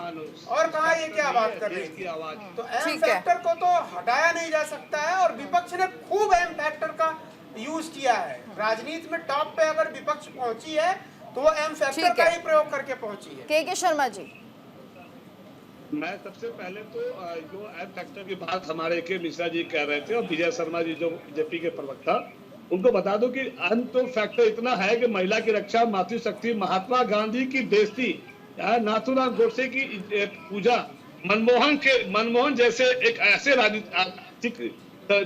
और कहा ये क्या बात कर रही थी। तो एम फैक्टर को तो हटाया नहीं जा सकता है। और विपक्ष ने खूब एम फैक्टर का यूज किया है। राजनीति में टॉप पे अगर विपक्ष पहुंची है तो वो एम फैक्टर का ही प्रयोग करके पहुंची है। के शर्मा जी, मैं सबसे पहले तो जो एम फैक्टर की बात हमारे के मिश्रा जी कह रहे थे और विजय शर्मा जी जो बीजेपी के प्रवक्ता, उनको बता दो कि एम तो फैक्टर इतना है कि महिला की रक्षा, मातृशक्ति, महात्मा गांधी की बेइज्जती, नाथूराम गोडसे की पूजा, मनमोहन जैसे एक ऐसे राजनीतिक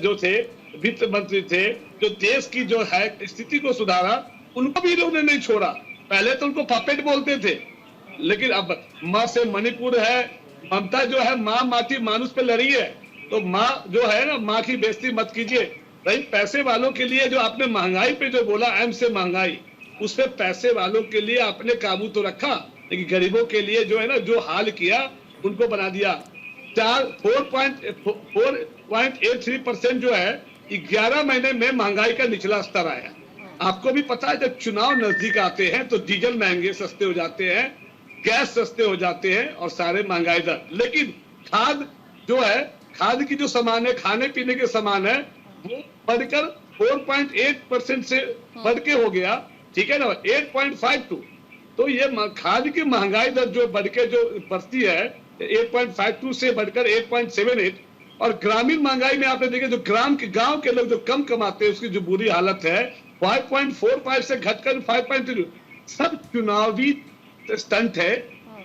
जो थे, वित्त मंत्री थे, जो देश की जो है स्थिति को सुधारा, उनको भी इन्होंने नहीं छोड़ा। पहले तो उनको पपेट बोलते थे, लेकिन अब माँ से मणिपुर है, ममता जो है माँ माटी मानुष पे लड़ी है। तो माँ जो है ना, माँ की बेइज्जती मत कीजिए। भाई पैसे वालों के लिए जो आपने महंगाई पे जो बोला, एम से महंगाई, उस पे पैसे वालों के लिए आपने काबू तो रखा, लेकिन गरीबों के लिए जो है ना, जो हाल किया उनको बना दिया। 4.83% जो है 11 महीने में महंगाई का निचला स्तर आया। आपको भी पता है जब चुनाव नजदीक आते हैं तो डीजल महंगे सस्ते हो जाते हैं, गैस सस्ते हो जाते हैं और सारे महंगाई दर। लेकिन खाद जो है, खाद की जो सामान है, खाने पीने के सामान है, वो बढ़कर 4.8% से बढ़ के हो गया, ठीक है ना, 8.52। तो ये खाद की महंगाई दर जो बढ़ के जो बढ़ती है 8.52 से बढ़कर 8.78। और ग्रामीण महंगाई में आपने देखा जो गांव के लोग जो कम कमाते हैं उसकी जो बुरी हालत है, 5.45 से घटकर 5.3। सब चुनावी स्टंट है।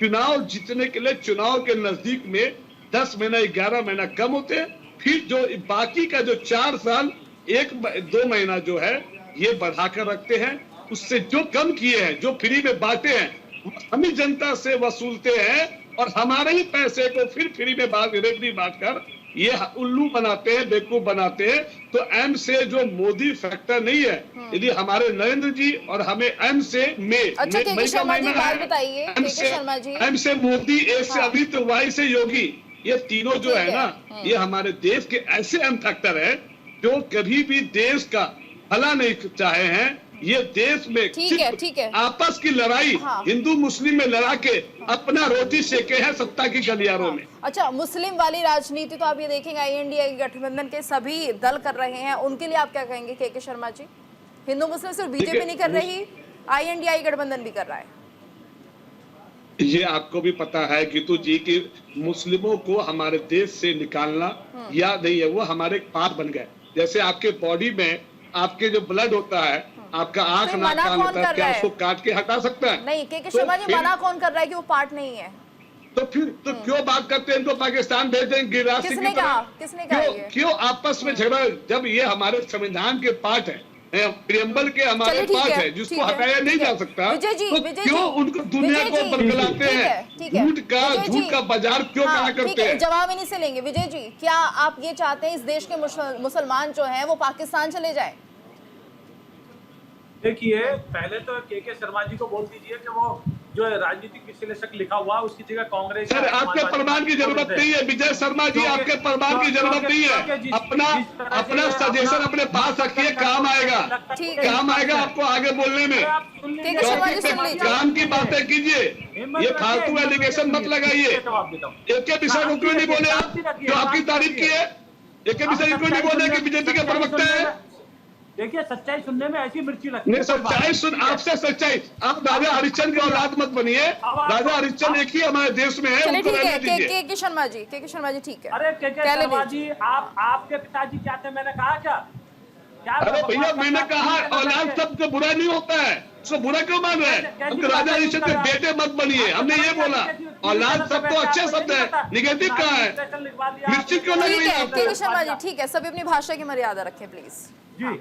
चुनाव जीतने के लिए चुनाव के नजदीक में 10 महीना 11 महीना कम होते हैं, फिर जो बाकी का जो 4 साल 1-2 महीना जो है ये बढ़ाकर रखते हैं। उससे जो कम किए हैं, जो फ्री में बांटे हैं, हम ही जनता से वसूलते हैं और हमारे ही पैसे को फिर फ्री में रेवड़ी बांटकर ये उल्लू बनाते हैं, बेवकूफ बनाते हैं। तो एम से जो मोदी फैक्टर नहीं है, यदि हमारे नरेंद्र जी और हमें एम से मई का महीना है, एम से मोदी, ए से अमित, वाई से योगी, ये तीनों जो है ना, ये हमारे देश के ऐसे एम फैक्टर है जो कभी भी देश का भला नहीं चाहे हैं। ये देश में ठीक है। आपस की लड़ाई, हिंदू मुस्लिम में लड़ा के अपना रोटी सेके हैं सत्ता की गलियारों में। अच्छा, मुस्लिम वाली राजनीति तो आप ये देखेंगे INDA गठबंधन के सभी दल कर रहे हैं, उनके लिए आप क्या कहेंगे के शर्मा जी? हिंदू मुस्लिम सिर्फ बीजेपी नहीं कर रही, INDA गठबंधन भी कर रहा है। ये आपको भी पता है गीतू जी कि मुस्लिमों को हमारे देश से निकालना या नहीं है, वो हमारे पार्ट बन गए। जैसे आपके बॉडी में आपके जो ब्लड होता है, आपका आंख नाक कान होता है, क्या उसको काट के हटा सकता है? नहीं, के शर्मा जी मना कौन कर रहा है कि वो पार्ट नहीं है? तो फिर तो क्यों बात करते हैं इनको पाकिस्तान भेज देंगे गिरिराज सिंह की तरह? किसने कहा? क्यों आपस में झगड़ा? जब ये हमारे संविधान के पार्ट है, प्रियम्बल के हमारे पार्ट है, जिसको हटाया नहीं जा सकता, तो क्यों उनको दुनिया को बरगलाते हैं? झूठ का बाजार क्यों करा करते हैं? जवाब इन्हीं से लेंगे। विजय जी, क्या आप ये चाहते हैं इस देश के मुसलमान जो हैं वो पाकिस्तान चले जाए? देखिए, पहले तो के शर्मा जी को बोल दीजिए कि वो जो राजनीतिक विश्लेषक लिखा हुआ उसकी जगह कांग्रेस। सर, आपके प्रमाण की जरूरत नहीं है विजय शर्मा जी, आपके प्रमाण की जरूरत नहीं है। अपना सजेशन अपने पास रखिए, काम आएगा, आपको आगे बोलने में। काम की बातें कीजिए, ये फालतू एलिगेशन मत लगाइए। एक के विषय को क्यों नहीं बोले आप जो आपकी तारीफ की है? एक के विषय क्यों नहीं बोले कि बीजेपी के प्रवक्ता है? देखिए, सच्चाई सुनने में ऐसी मिर्ची लगती है। सच्चाई सुन, आपसे सच्चाई। आप राजा हरिश्चंद्र की औलाद मत बनिए। राजा हरिश्चंद्र एक ही हमारे देश में है। चलिए ठीक है, के शर्मा जी ठीक है। अरे के शर्मा जी, आपके पिताजी क्या थे? मैंने कहा क्या? अरे भैया, मैंने कहा औलाद शब्द तो बुरा नहीं होता है, उसको बुरा क्यों मान रहे हैं? राजा हरिश्चंद्र के बेटे मत बनिए, हमने ये बोला। और लाल सब तो अच्छे शब्द है, निगेटिव कहाँ है? मिर्ची क्यों लग रही है आपको? के शर्मा जी ठीक है, सभी अपनी भाषा की मर्यादा रखें प्लीज। जी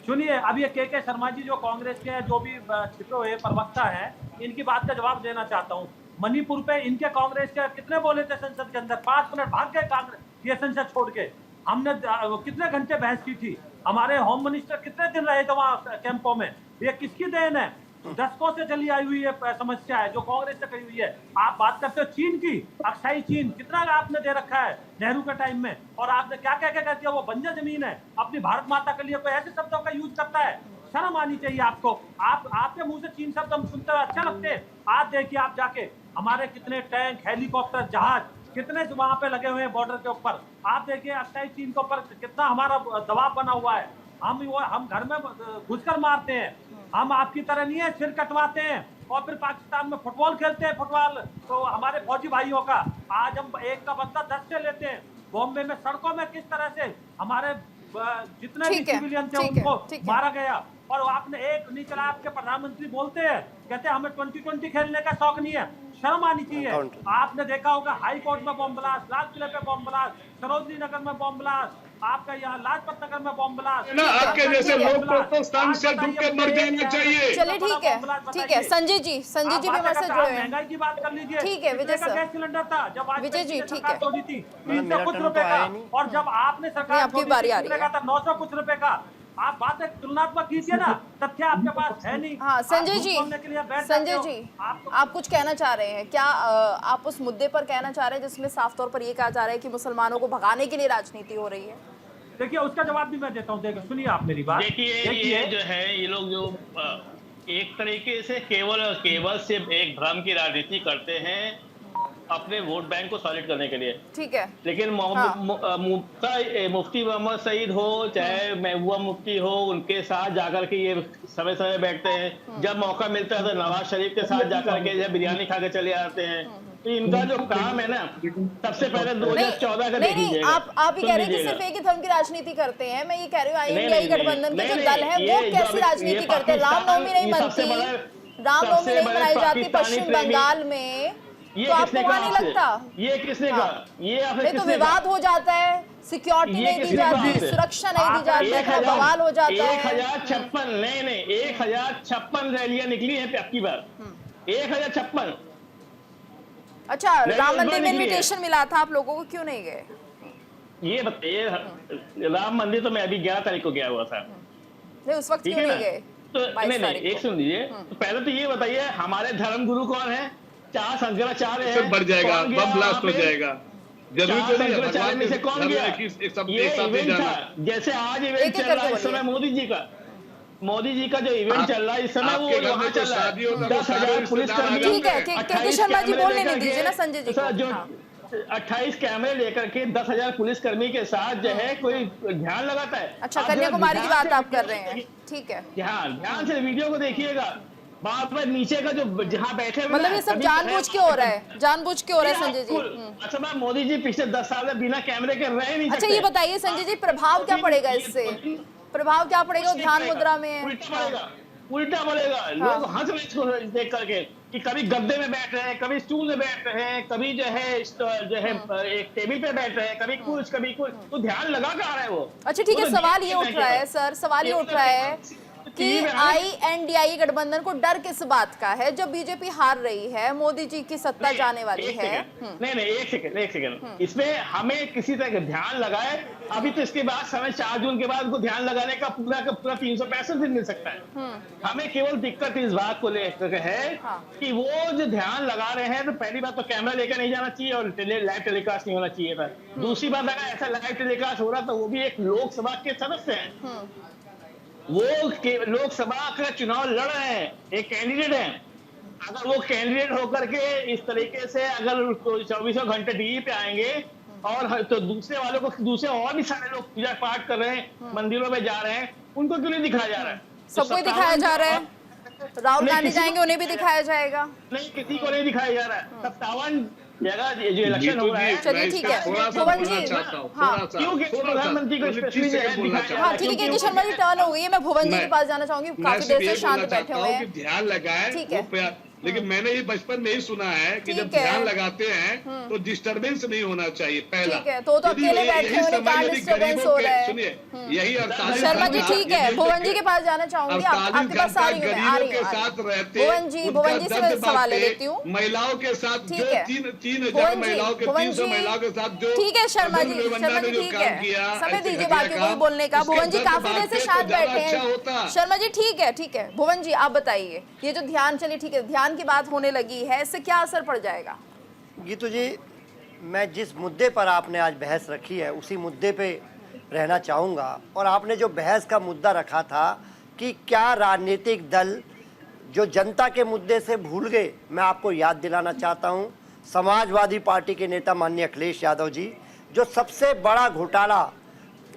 सुनिए, अब ये के शर्मा जी जो कांग्रेस के जो भी छिपे हुए प्रवक्ता हैं, इनकी बात का जवाब देना चाहता हूँ। मणिपुर पे इनके कांग्रेस के कितने बोले थे संसद के अंदर, 5 मिनट भाग गए कांग्रेस ये संसद छोड़ के। हमने कितने घंटे बहस की थी, हमारे होम मिनिस्टर कितने दिन रहे थे वहाँ कैंपों में। ये किसकी देन है? दशकों से चली आई हुई है समस्या है जो कांग्रेस से कही हुई है। आप बात करते हो चीन की, अक्साई चीन कितना आपने दे रखा है नेहरू के टाइम में, और आपने क्या क्या कर दिया, वो बंजर जमीन है। अपनी भारत माता के लिए कोई ऐसे शब्दों का यूज करता है, शर्म आनी चाहिए आपको। आपके मुंह से चीन शब्द हम सुनते हुए अच्छा लगते हैं। आज देखिए आप जाके हमारे कितने टैंक, हेलीकॉप्टर, जहाज कितने वहां पे लगे हुए हैं बॉर्डर के ऊपर। आप देखिए अक्साई चीन के ऊपर कितना हमारा दबाव बना हुआ है। हम घर में घुसकर मारते हैं, हम आपकी तरह नहीं है सिर कटवाते हैं और फिर पाकिस्तान में फुटबॉल खेलते हैं। फुटबॉल तो हमारे फौजी भाइयों का, आज हम एक का बदला 10 से लेते हैं। बॉम्बे में सड़कों में किस तरह से हमारे जितने भी सिविलियन थे उनको मारा गया, और आपने एक नहीं चला। आपके प्रधानमंत्री बोलते हैं, कहते हैं हमें 2020 खेलने का शौक नहीं है। शर्म आनी चाहिए। आपने देखा होगा हाई कोर्ट में बॉम्ब ब्लास्ट, लाल किले पे बॉम्ब ब्लास्ट, सरोजनी नगर में बॉम्ब ब्लास्ट, आपका यहाँ लाजपत नगर में बॉम्ब ब्लास्ट। ना आपके जैसे लोग को स्थान से डूब के मर जाना चाहिए। चलिए ठीक है संजय जी भी हमारे साथ जुड़े हैं। महंगाई की बात कर लीजिए। ठीक है विजय सर, गैस सिलेंडर था जब विजय जी ठीक है, थोड़ी थी 300 कुछ रुपए का, और जब आपने सरकार आपकी बारी आ रही है 900 कुछ रुपए का। आप बात तुलनात्मक कीजिए ना, तथ्य आपके पास है नहीं। हाँ संजय जी आप कुछ कहना चाह रहे हैं क्या? आप उस मुद्दे पर कहना चाह रहे हैं जिसमें साफ तौर पर ये कहा जा रहा है कि मुसलमानों को भगाने के लिए राजनीति हो रही है? देखिए उसका जवाब भी मैं देता हूँ, देखिए सुनिए आप मेरी बात। देखिए ये जो है ये लोग जो एक तरीके से केवल और केवल सिर्फ एक भ्रम की राजनीति करते हैं अपने वोट बैंक को सॉलिड करने के लिए। ठीक है, लेकिन मुफ्ती मोहम्मद सईद हो चाहे महबूबा मुफ्ती हो, उनके साथ जाकर के ये समय समय बैठते हैं। जब मौका मिलता है तो नवाज शरीफ के साथ जाकर के जब बिरयानी खा के चले आते हैं। तो इनका जो काम है ना, सबसे पहले 2014 का देख लीजिएगा। आप ही कह रहे हैं कि सिर्फ एक ही धर्म की राजनीति करते हैं। मैं ये कह रही हूँ INDI गठबंधन के जो दल है वो कैसी राजनीति करते हैं? रामनवमी नहीं मनती, रामनवमी नहीं मनाई जाती पश्चिम बंगाल में, तो आपको वहाँ नहीं लगता? ये किसने कहा? ये तो विवाद हो जाता है, सिक्योरिटी नहीं दी जाती, सुरक्षा नहीं दी जाती, बवाल हो जाता है। 1056 नहीं 1056 रैलियां निकली है आपकी बार, 1056। अच्छा, राम मंदिर में इनविटेशन मिला था, आप लोगों को क्यों नहीं गए? ये बताइए, राम मंदिर तो मैं अभी 11 तारीख को गया हुआ था। नहीं उस वक्त क्यों नहीं गए? तो नहीं एक सुन लीजिए, तो पहले तो ये बताइए हमारे धर्म गुरु कौन है? 4 शंकराचार्य हैं। बढ़ जाएगा, बम ब्लास्ट हो जाएगा। जरूरी तो नहीं शंकराचार्य में से कौन गया? ये इवेंट था, जैसे आज इवेंट चल रहा है इस समय मोदी जी का जो इवेंट चल रहा है इस समय, वो वहाँ चल रहा है। 10,000 पुलिसकर्मी। ठीक है, शर्मा जी बोलने नहीं दीजिए ना संजय जी को। जो 28 कैमरे लेकर के 10,000 पुलिसकर्मी के साथ जो है कोई ध्यान लगाता है? अच्छा, कन्याकुमारी की बात आप कर रहे हैं, ठीक है। ध्यान से वीडियो को देखिएगा। बात में नीचे का जो जहाँ बैठे, मतलब ये सब जानबूझ के हो रहा है, जानबूझ के हो रहा है संजय जी। अच्छा मैम, मोदी जी पिछले 10 साल में बिना कैमरे के रह नहीं सकते। अच्छा ये बताइए संजय जी, प्रभाव क्या पड़ेगा इससे? प्रभाव क्या पड़ेगा? ध्यान मुद्रा में उल्टा पड़ेगा। लोग हंस रहे इसको देख करके कि कभी गद्दे में बैठ रहे हैं, कभी स्टूल में बैठ रहे हैं, कभी जो है एक टेबल पे बैठ रहे हैं, कभी कुछ तो ध्यान लगा कर आ रहा है वो। अच्छा ठीक है, सवाल ये उठ रहा है सर, सवाल ये उठ रहा है कि INDI गठबंधन को डर किस बात का है? जब बीजेपी हार रही है, मोदी जी की सत्ता जाने वाली है। नहीं एक सेकंड, इसमें हमें किसी तरह का ध्यान लगाए। अभी तो इसके बाद समय 4 जून के बाद उनको ध्यान लगाने का पूरा 365 दिन मिल सकता है। हमें केवल दिक्कत इस बात को लेकर है कि वो जो ध्यान लगा रहे हैं, तो पहली बात तो कैमरा लेकर नहीं जाना चाहिए और लाइव टेलीकास्ट नहीं होना चाहिए था। दूसरी बात, अगर ऐसा लाइव टेलीकास्ट हो रहा तो वो भी एक लोकसभा के सदस्य हैं, वो लोकसभा का चुनाव लड़ रहे हैं, एक कैंडिडेट है। अगर वो कैंडिडेट होकर के इस तरीके से अगर 24 घंटे टीवी पे आएंगे और तो दूसरे और भी सारे लोग पूजा पाठ कर रहे हैं, मंदिरों में जा रहे हैं, उनको क्यों नहीं दिखाया जा रहा है? सबको दिखाया जा रहा है। राहुल गांधी जाएंगे, उन्हें भी दिखाया जाएगा? नहीं, किसी को नहीं दिखाया जा रहा है। 57 जगह जो इलेक्शन हो रहा है। चलिए ठीक है, भुवन जी, प्रधानमंत्री को हाँ ठीक है, शर्मा जी टर्न हो गई है। मैं भुवन जी के पास जाना चाहूंगी, काफी देर से शांत बैठे हुए हैं। ध्यान लगाए, ठीक है। लेकिन मैंने ये बचपन में ही सुना है कि जब ध्यान लगाते हैं तो डिस्टर्बेंस नहीं होना चाहिए पहला। ठीक है, तो अकेले बैठे होने का डिस्टर्बेंस हो रहा है। सुनिए, यही 48 शर्मा जी ठीक है, भुवन जी के पास जाना चाहूंगी, आपके पास आ रही हूँ, गरीबों के साथ रहते, भुवन जी से मैं सवाल ले लेती हूँ। महिलाओं के साथ जो 3,000 महिलाओं के 300 महिलाओं के साथ जो ठीक है शर्मा जी ठीक है, समय दीजिए बाकी कोई बोलने का। भुवन जी काफी देर से शांत बैठे हैं। शर्मा जी ठीक है, भुवन जी आप बताइए, ये जो ध्यान, चलिए ठीक है, ध्यान की बात होने लगी है, इससे क्या असर पड़ जाएगा? गीतू जी, मैं जिस मुद्दे पर आपने आज बहस रखी है उसी मुद्दे पे रहना चाहूँगा। और आपने जो बहस का मुद्दा रखा था कि क्या राजनीतिक दल जो जनता के मुद्दे से भूल गए, मैं आपको याद दिलाना चाहता हूँ समाजवादी पार्टी के नेता माननीय अखिलेश यादव जी, जो सबसे बड़ा घोटाला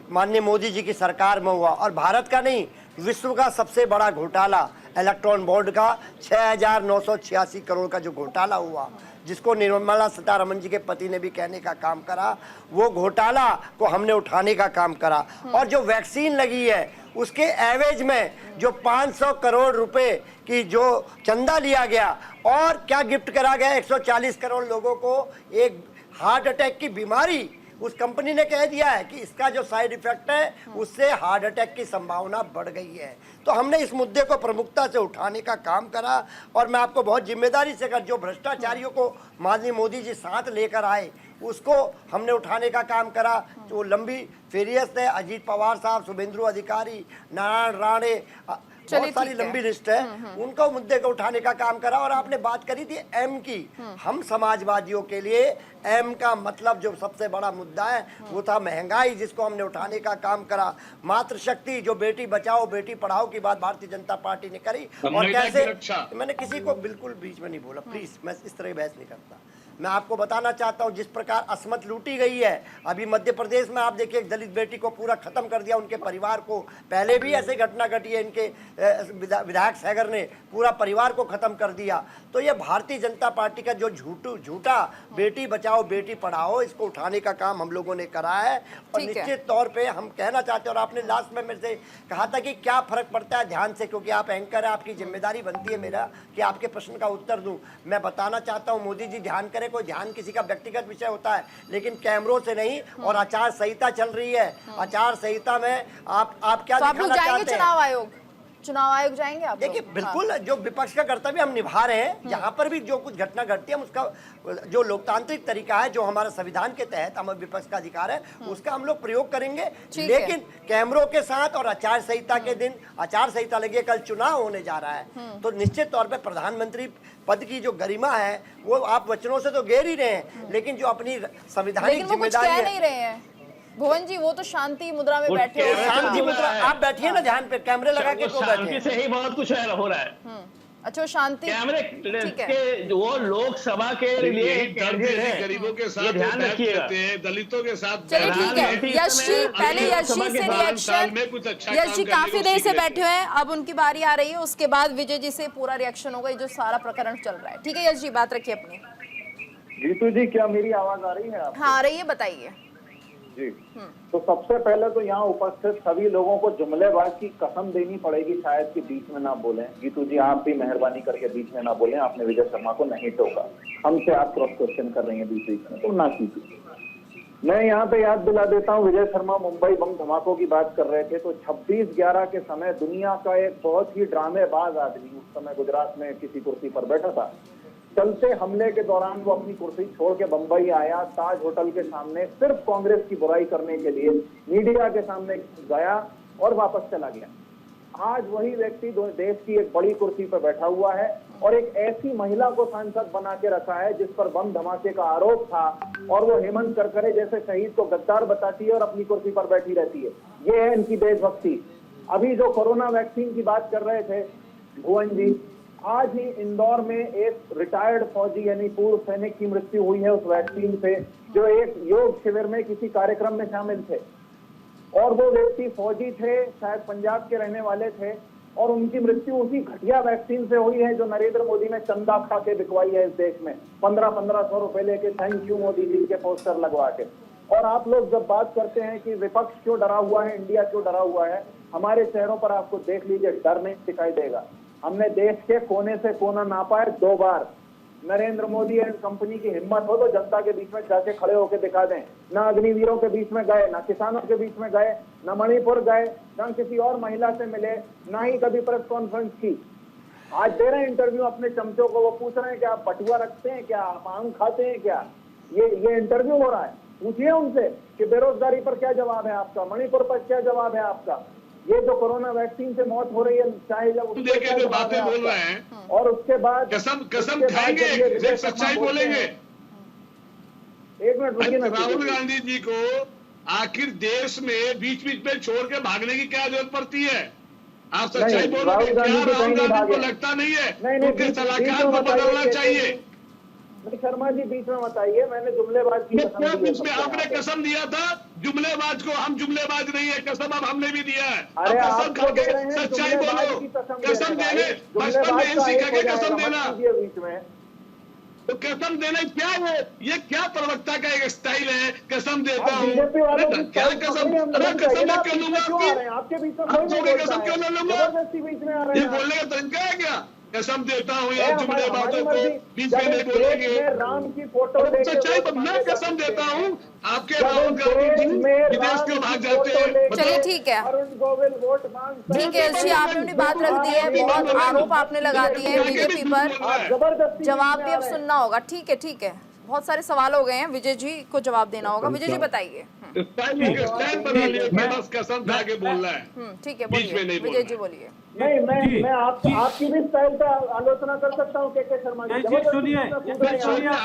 माननीय मोदी जी की सरकार में हुआ, और भारत का नहीं विश्व का सबसे बड़ा घोटाला इलेक्ट्रॉन बॉन्ड का 6,986 करोड़ का जो घोटाला हुआ, जिसको निर्मला सीतारमण जी के पति ने भी कहने का काम करा, वो घोटाला को हमने उठाने का काम करा। और जो वैक्सीन लगी है उसके एवज में जो 500 करोड़ रुपए की जो चंदा लिया गया, और क्या गिफ्ट करा गया 140 करोड़ लोगों को एक हार्ट अटैक की बीमारी, उस कंपनी ने कह दिया है कि इसका जो साइड इफेक्ट है उससे हार्ट अटैक की संभावना बढ़ गई है। तो हमने इस मुद्दे को प्रमुखता से उठाने का काम करा, और मैं आपको बहुत जिम्मेदारी से कर, जो भ्रष्टाचारियों को माननीय मोदी जी साथ लेकर आए उसको हमने उठाने का काम करा। जो लंबी फेरियत है, अजीत पवार साहब, शुभेंदु अधिकारी, नारायण राणे, बहुत सारी लंबी लिस्ट है, उनका मुद्दे को उठाने का काम करा। और आपने बात करी थी एम की, हम समाजवादियों के लिए एम का मतलब जो सबसे बड़ा मुद्दा है वो था महंगाई, जिसको हमने उठाने का काम करा। मातृशक्ति, जो बेटी बचाओ बेटी पढ़ाओ की बात भारतीय जनता पार्टी ने करी, और कैसे, मैंने किसी को बिल्कुल बीच में नहीं बोला, प्लीज, मैं इस तरह बहस नहीं करता। मैं आपको बताना चाहता हूं जिस प्रकार असमत लूटी गई है अभी मध्य प्रदेश में, आप देखिए एक दलित बेटी को पूरा खत्म कर दिया, उनके परिवार को, पहले भी ऐसे घटना घटी है, इनके विधायक सैगर ने पूरा परिवार को खत्म कर दिया। तो ये भारतीय जनता पार्टी का जो झूठा बेटी बचाओ बेटी पढ़ाओ, इसको उठाने का काम हम लोगों ने करा है। और निश्चित तौर पे हम कहना चाहते हैं, और आपने लास्ट में मेरे से कहा था कि क्या फर्क पड़ता है ध्यान से, क्योंकि आप एंकर है, आपकी जिम्मेदारी बनती है मेरा कि आपके प्रश्न का उत्तर दूं। मैं बताना चाहता हूं मोदी जी ध्यान करें, कोई ध्यान किसी का व्यक्तिगत विषय होता है, लेकिन कैमरों से नहीं। और आचार संहिता चल रही है, आचार संहिता में आप क्या दिखाना चाहते हैं? चुनाव आयोग जाएंगे आप? देखिए बिल्कुल, जो विपक्ष का कर्तव्य हम निभा रहे हैं, जहां पर भी जो कुछ घटना घटती है उसका जो लोकतांत्रिक तरीका है, जो हमारा संविधान के तहत हमारे विपक्ष का अधिकार है, उसका हम लोग प्रयोग करेंगे। लेकिन कैमरों के साथ और आचार संहिता के दिन, आचार संहिता लगी, कल चुनाव होने जा रहा है, तो निश्चित तौर पर प्रधानमंत्री पद की जो गरिमा है वो आप वचनों से तो घेर ही रहे हैं, लेकिन जो अपनी संविधानिक जिम्मेदारी है नहीं रहे हैं। भुवन जी वो तो शांति मुद्रा में बैठे हैं। शांति मुद्रा, आप बैठिए ना ध्यान पे, कैमरे लगा के तो बैठे। शांति से ही बहुत कुछ हो रहा है। अच्छा, शांति कैमरे के वो लोकसभा के लिए गरीबों के साथ ध्यान रखिएगा, दलितों के साथ। चलिए ठीक है, यश जी पहले यश जी से रिएक्शन। यश जी काफी देर से बैठे हुए हैं, अब उनकी बारी आ रही है, उसके बाद विजय जी से पूरा रिएक्शन होगा, जो सारा प्रकरण चल रहा है। ठीक है यश जी, बात रखिए अपनी। गीतू जी, क्या मेरी आवाज आ रही है आपको? हाँ आ रही है, बताइए जी। तो सबसे पहले तो यहाँ उपस्थित सभी लोगों को जुमलेबाज की कसम देनी पड़ेगी, शायद कि बीच में ना बोलें। गीतू जी आप भी मेहरबानी करके बीच में ना बोलें, आपने विजय शर्मा को नहीं टोका, हमसे आप क्रॉस क्वेश्चन कर रही हैं बीच बीच में, तो ना कीजिए। मैं यहाँ पे याद दिला देता हूँ, विजय शर्मा मुंबई बम धमाकों की बात कर रहे थे, तो 26/11 के समय दुनिया का एक बहुत ही ड्रामेबाज आदमी उस समय गुजरात में किसी कुर्सी पर बैठा था, चलते हमले के दौरान वो अपनी कुर्सी छोड़ के बंबई आया, ताज होटल के सामने सिर्फ कांग्रेस की बुराई करने के लिए मीडिया के सामने गया और वापस चला गया। आज वही व्यक्ति देश की एक बड़ी कुर्सी पर बैठा हुआ है और एक ऐसी महिला को सांसद बना के रखा है जिस पर बम धमाके का आरोप था, और वो हेमंत करकरे जैसे शहीद को गद्दार बताती है और अपनी कुर्सी पर बैठी रहती है। ये है इनकी देशभक्ति। अभी जो कोरोना वैक्सीन की बात कर रहे थे भुवन जी, आज ही इंदौर में एक रिटायर्ड फौजी यानी पूर्व सैनिक की मृत्यु हुई है उस वैक्सीन से, जो एक योग शिविर में किसी कार्यक्रम में शामिल थे, और वो व्यक्ति फौजी थे, शायद पंजाब के रहने वाले थे, और उनकी मृत्यु उसी घटिया वैक्सीन से हुई है जो नरेंद्र मोदी ने चंदा खा के बिकवाई है इस देश में, 1500 रुपए लेके, थैंक यू मोदी जी के पोस्टर लगवा के। और आप लोग जब बात करते हैं कि विपक्ष क्यों डरा हुआ है, इंडिया क्यों डरा हुआ है, हमारे चेहरों पर आपको देख लीजिए डर नहीं दिखाई देगा। हमने देश के कोने से कोना नापा है 2 बार। नरेंद्र मोदी एंड कंपनी की हिम्मत हो तो जनता के बीच में जाके खड़े होकर दिखा दें। ना अग्निवीरों के बीच में गए, ना किसानों के बीच में गए, ना मणिपुर गए, ना किसी और महिला से मिले, ना ही कभी प्रेस कॉन्फ्रेंस की। आज दे रहे हैं इंटरव्यू अपने चमचों को, वो पूछ रहे हैं कि आप बटुआ रखते हैं क्या, आप आम खाते हैं क्या। ये इंटरव्यू हो रहा है। पूछिए उनसे कि बेरोजगारी पर क्या जवाब है आपका, मणिपुर पर क्या जवाब है आपका, ये जो कोरोना वैक्सीन से मौत हो रही है, चाहे जब देखिए जो बातें बोल रहे हैं, और उसके बाद कसम खाएंगे, सच्चाई बोलेंगे। एक मिनट रुकिए ना। राहुल गांधी जी को आखिर देश में बीच बीच में छोड़ के भागने की क्या जरूरत पड़ती है? आप सच्चाई बोलोगे क्या? राहुल गांधी को लगता नहीं है उनके सलाहकार को बदलना चाहिए? शर्मा जी बीच में बताइए, मैंने जुमलेबाज की क्या बीच में आपने कसम दिया था जुमलेबाज को? हम जुमलेबाज नहीं है, कसम अब हमने भी दिया है। अरे कसम खा के सच्चाई बोलो, कसम देने बचपन में ही सीखेंगे कसम देना। बीच में तो कसम देना क्या है? ये क्या प्रवक्ता का एक स्टाइल है? कसम देता हूँ, बीजेपी वालों की क्या कसम? अरे कसम मैं क्यों लूंगा आपके बीच में? हम छोड़े कसम क्यों न लूंगा? जबरदस्ती बीच में आ रहे ये हैं। बोलने का तरीका है क्या? कसम देता हूँ या जुमलेबाजों को बीच में नहीं बोलेंगे। राम की फोटो सच्चाई तो मैं कसम देता हूँ आपके राहुल गांधी जी विदेश क्यों भाग जाते हैं? चलिए ठीक है, अरुण गोविल वोट मांग। ठीक है जी, आपने अपनी बात रख दी है, बहुत आरोप आपने लगा दिए हैं बीजेपी पर, जबरदस्ती जवाब भी अब सुनना होगा। ठीक है, बहुत सारे सवाल हो गए हैं, विजय जी को जवाब देना होगा। विजय जी बताइए। स्टाइल बना लिया कि बस कसम खा के बोल रहा है। ठीक है, बीच में नहीं बोलिए विजय जी, बोलिए। नहीं, मैं आपकी भी स्टाइल का आलोचना कर सकता हूँ। के शर्मा जी सुनिए,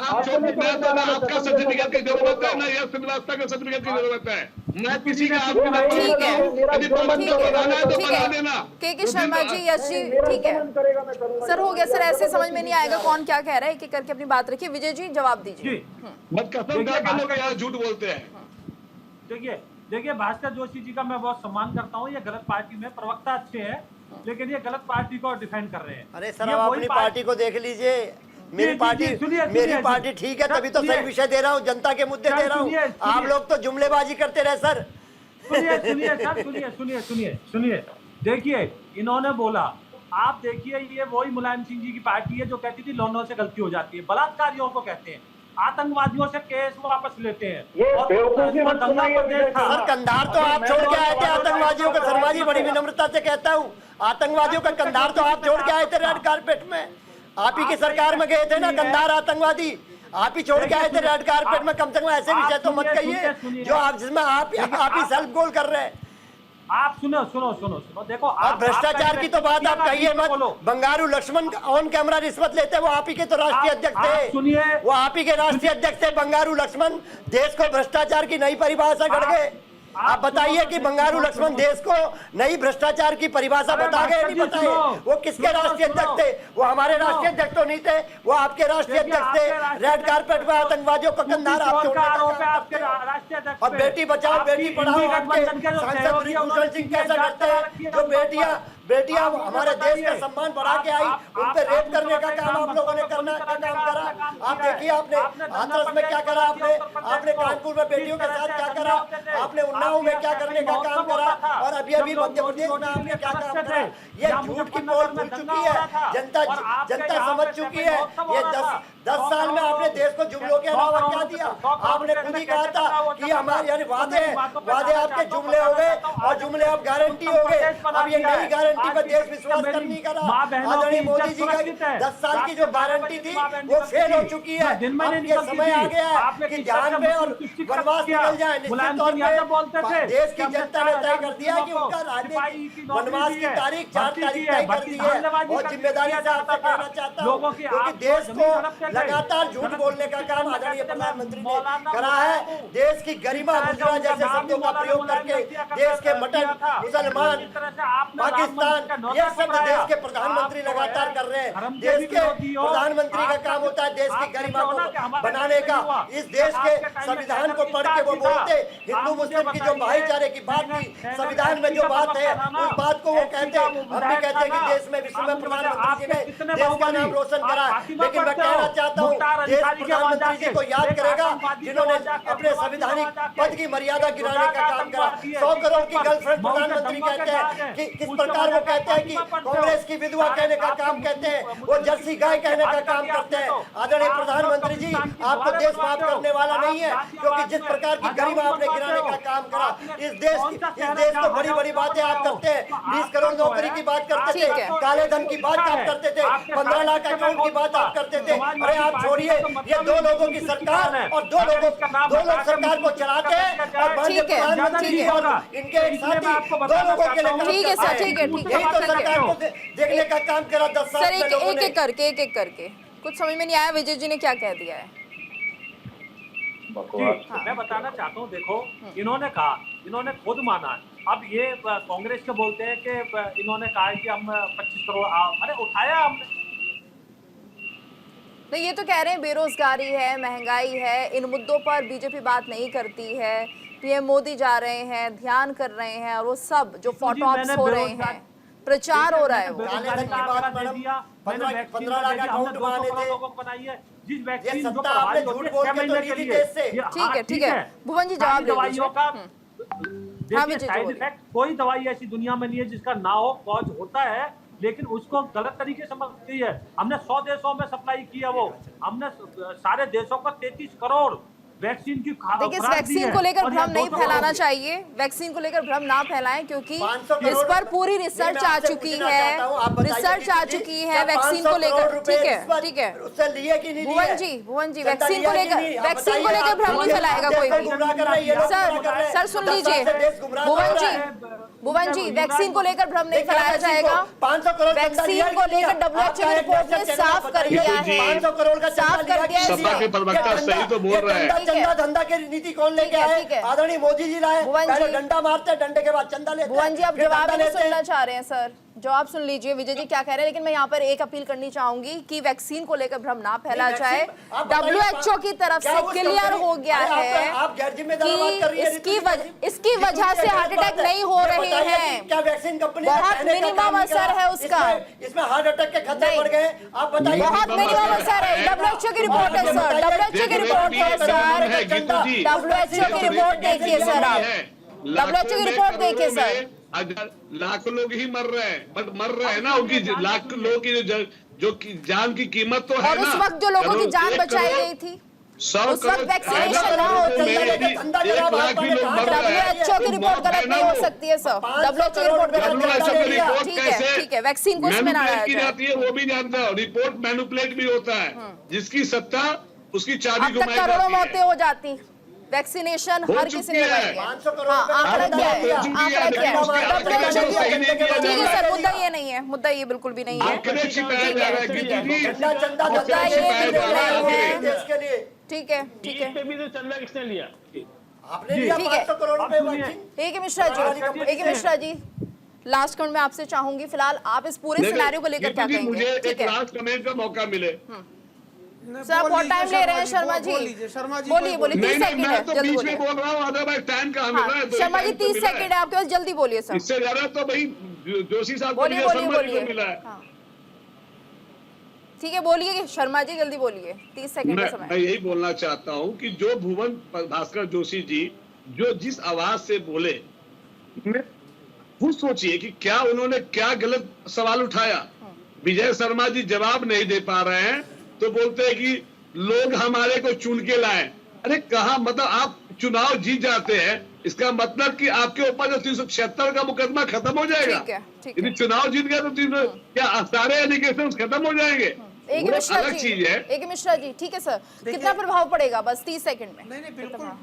आपका सर्टिफिकेट की जरूरत है ना, यह श्रीवास्तव का सर्टिफिकेट की जरूरत है। मैं किसी का ठीक है, यदि पाबंदी को बनाना है तो बना देना। के शर्मा जी, यश जी, ठीक है सर, हो गया सर। ऐसे समझ में नहीं आएगा कौन क्या कह रहा है, एक एक करके अपनी बात रखिए। विजय जी जवाब दीजिए। मत कसम खा के लोग यहाँ झूठ बोलते हैं। देखिए भास्कर जोशी जी का मैं बहुत सम्मान करता हूँ, ये गलत पार्टी में प्रवक्ता अच्छे हैं, लेकिन ये गलत पार्टी को डिफेंड कर रहे हैं। अरे सर, आप अपनी पार्टी को देख लीजिए। मेरी पार्टी ठीक है, तभी तो सही विषय दे रहा हूँ, जनता के मुद्दे दे रहा हूँ। आप लोग तो जुमलेबाजी करते रहे सर। सुनिए, देखिए इन्होंने बोला, आप देखिए ये वही मुलायम सिंह जी की पार्टी है जो कहती थी लोगों से गलती हो जाती है, बलात्कारियों को कहते हैं, आतंकवादियों से केस वापस लेते हैं। सर, कंधार तो आप छोड़ के आए थे आतंकवादियों को। शर्मा जी, बड़ी विनम्रता से कहता हूँ, आतंकवादियों का कंधार तो आप छोड़ के आए थे रेड कारपेट में। आप ही की सरकार में गए थे ना कंधार आतंकवादी, आप ही छोड़ के आए थे रेड कारपेट में। कम से कम ऐसे विषय तो मत कहिए जो आप जिसमें आप ही सेल्फ गोल कर रहे हैं। आप सुनो, देखो आप भ्रष्टाचार की तो बात आप कहिए मत। बंगारू लक्ष्मण ऑन कैमरा रिश्वत लेते, वो आप ही के तो राष्ट्रीय अध्यक्ष थे। वो आप ही के राष्ट्रीय अध्यक्ष थे बंगारू लक्ष्मण। देश को भ्रष्टाचार की नई परिभाषा गढ़ गए। आप बताइए कि बंगारू लक्ष्मण देश को नई भ्रष्टाचार की परिभाषा बता गए, नहीं बताए? वो किसके राष्ट्रीय अध्यक्ष थे? वो हमारे राष्ट्रीय अध्यक्ष तो नहीं थे, वो आपके राष्ट्रीय अध्यक्ष थे। रेड कारपेट में आतंकवादियों को कंधार आप और बेटी बचाओ बेटी पढ़ाओ आपके सांसद ब्रिजभूषण सिंह कैसा करते हैं? जो बेटियां हमारे देश का सम्मान बढ़ा के आई, उन पे रेप करने का काम आप लोगों ने काम करा। आप देखिए, आपने हाथरस में क्या करा, आपने कानपुर में बेटियों के साथ क्या करा, आपने उन्नाव में क्या करने का काम करा, और अभी मध्य प्रदेश में आपने क्या काम करा। ये झूठ की पोल खुल चुकी है, जनता समझ चुकी है। ये 10 साल में आपने देश को जुमलों के अलावा क्या दिया? आपने खुद ही कहा था कि हमारे यानी वादे आपके जुमले हो गए, और जुमले अब गारंटी हो गए। अब ये नई गारंटी पर देश विश्वास कर नहीं करा। आदरणीय मोदी जी का 10 साल की जो गारंटी थी वो फेल हो चुकी है। अब ये समय आ गया है कि ध्यान में और वनवास निकल जाए। निश्चित तौर पे देश की जनता ने तय कर दिया कि उनका राजनीतिक वनवास की तारीख 4 तारीख तय कर दी है। और जिम्मेदारी से आपसे कहना चाहता हूँ, क्योंकि देश को लगातार झूठ बोलने का काम आदरणीय प्रधानमंत्री ने करा है। देश की गरिमा मुद्रा जैसे शब्दों का प्रयोग करके देश के मटन, मुसलमान, पाकिस्तान, ये शब्द देश के प्रधानमंत्री लगातार कर रहे हैं। देश के प्रधानमंत्री का काम होता है देश की गरिमा को बनाने का। इस देश के संविधान को पढ़ के वो बोलते हिंदू मुस्लिम की जो भाईचारे की बात थी, संविधान में जो बात है उस बात को वो कहते हैं। हम भी कहते हैं कि देश में विश्व में प्रधानमंत्री जी ने देश का नाम रोशन करा, लेकिन मैं कहना चाहता हूँ देश प्रधानमंत्री जी को याद करेगा जिन्होंने अपने संवैधानिक पद की मर्यादा गिराने का काम करा। 100 करोड़ की गर्लफ्रेंड प्रधानमंत्री कहते हैं कि किस प्रकार वो कहते हैं कि कांग्रेस की विधवा कहने का काम कहते हैं, वो जर्सी गाय कहने का काम करते हैं। आदरणीय प्रधानमंत्री जी, आपको देश माफ करने वाला नहीं है, क्योंकि जिस प्रकार की गरिमा आपने गिराने का काम करा, इस देश को बड़ी बड़ी बातें आप करते हैं। 20 करोड़ नौकरी की बात करते थे, काले धन की बात आप करते थे, 15 लाख अकाउंट की बात आप करते थे। अरे आप छोड़िए, ये दो लोगों की सरकार और दो लोग सरकार को चलाते हैं और माननीय प्रधानमंत्री और इनके एक साथी दो लोगों के लिए। ठीक है सर, ठीक है, ठीक है, यही तो सरकार को देखने का काम करा 10 साल में लोगों ने। एक एक करके कुछ समझ में नहीं आया विजय जी ने क्या कह दिया है। मैं बताना चाहता हूँ, देखो इन्होंने कहा, इन्होंने खुद माना है। अब ये कांग्रेस के बोलते हैं कि इन्होंने कहा है कि हम 25 करोड़ अरे उठाया हमने। तो ये तो कह रहे हैं बेरोजगारी है, महंगाई है, इन मुद्दों पर बीजेपी बात नहीं करती है। पीएम मोदी जा रहे हैं, ध्यान कर रहे हैं, और वो सब जो फोटोऑप्स हो रहे हैं, प्रचार हो रहा है, वो 15 लाख अकाउंट बनाने थे। बनाई है जिस वैक्सीन ये सत्ता आपने झूठ बोल के तो ली थी देश से। ठीक है भुवन जी जवाब दे दीजिए। देखिए साइड इफेक्ट कोई दवाई ऐसी दुनिया में नहीं है जिसका ना हो, कॉज होता है, लेकिन उसको गलत तरीके से समझती है। हमने 100 देशों में सप्लाई किया, वो हमने सारे देशों को 33 करोड़ वैक्सीन की देखिए इस वैक्सीन को लेकर भ्रम नहीं फैलाना चाहिए, वैक्सीन को लेकर भ्म ना फैलाएं, क्योंकि इस पर पूरी रिसर्च आ चुकी है, वैक्सीन को लेकर। ठीक है उससे लिए कि नहीं भुवन जी वैक्सीन को लेकर भ्रम नहीं फैलाएगा कोई भी। सर सुन लीजिए भुवन जी वैक्सीन को लेकर भ्रम नहीं फैलाया जाएगा। 500 करोड़ वैक्सीन को लेकर WHO की रिपोर्ट ने साफ कर दिया है, 500 करोड़ का साफ कर दिया है। सपा के प्रवक्ता सही तो बोल रहे हैं। चंदा धंधा की नीति कौन लेके आए? आदरणीय मोदी जी लाए। पहले डंडा मारते, डंडे के बाद चंदा लेते। भुवन जी आप जवाब नहीं सुनना चाह रहे हैं सर, जवाब सुन लीजिए विजय जी क्या कह रहे हैं। लेकिन मैं यहाँ पर एक अपील करनी चाहूंगी कि वैक्सीन को लेकर भ्रम ना फैला जाए। WHO की तरफ से क्लियर हो गया है कि इसकी वजह से हार्ट अटैक नहीं हो रहे हैं। क्या वैक्सीन कंपनी बहुत मिनिमम असर है उसका, इसमें हार्ट अटैक के खतरे बढ़ गए। आप बताइए, बहुत मिनिमम असर है। WHO की रिपोर्ट है सर, WHO की रिपोर्ट है सर, WHO की रिपोर्ट देखिए सर, आप WHO की रिपोर्ट देखिए सर। लाखों लोग ही मर रहे हैं, बट मर रहे हैं ना, उनकी लाख लोगों की जो जान की कीमत तो है और ना। उस वक्त जो लोगों की जान बचाई गई थी, उस वक्त वैक्सीनेशन ना होती है। WHO की रिपोर्ट गलत नहीं हो सकती है सर, WHO की रिपोर्ट गलत नहीं है। ठीक है वैक्सीन को इसमें ना की जाती है वो भी जानता है, रिपोर्ट मैनिपुलेट भी होता है। जिसकी सत्ता उसकी चाबी घुमाई जाती है। करोड़ों मौतें हो जाती, वैक्सीनेशन हर किसी ने लगाई है। आंकड़ा क्या है, आंकड़ा क्या है? ठीक है सर, मुद्दा ये नहीं है, मुद्दा ये बिल्कुल भी नहीं है। ठीक है ठीक है पे भी तो चंदा किसने लिया? आपने लिया 500 करोड़ रुपए वैक्सीन। एक मिश्रा जी लास्ट कमेंट मैं आपसे चाहूंगी, फिलहाल आप इस पूरे सिनेरियो को लेकर क्या कहेंगे? मुझे एक लास्ट कमेंट का मौका मिले। सर बहुत टाइम ले रहे हैं शर्मा जी, बोलिए 30 सेकंड है, जल्दी बोलिए। बोल रहा हूँ, अदरवाइज टाइम कहाँ मिल रहा है? शर्मा जी 30 सेकंड है आपके पास, जल्दी बोलिए सर। इससे ज्यादा तो भाई जोशी साहब बोलिए मिला है। ठीक है बोलिए शर्मा जी, जल्दी बोलिए, 30 सेकंड का समय। मैं यही बोलना चाहता हूँ कि जो भुवन भास्कर जोशी जी जो जिस आवाज से बोले, खुद सोचिए कि क्या उन्होंने क्या गलत सवाल उठाया। विजय शर्मा जी जवाब नहीं दे पा रहे हैं तो बोलते हैं कि लोग हमारे को चुन के लाए। अरे कहा, मतलब आप चुनाव जीत जाते हैं, इसका मतलब कि आपके ऊपर जो 376 का मुकदमा खत्म हो जाएगा। यदि चुनाव जीत गया तो क्या सारे एलिगेशन खत्म हो जाएंगे? एक मिश्रा जी ठीक है सर, कितना प्रभाव पड़ेगा? बस 30 सेकंड में। नहीं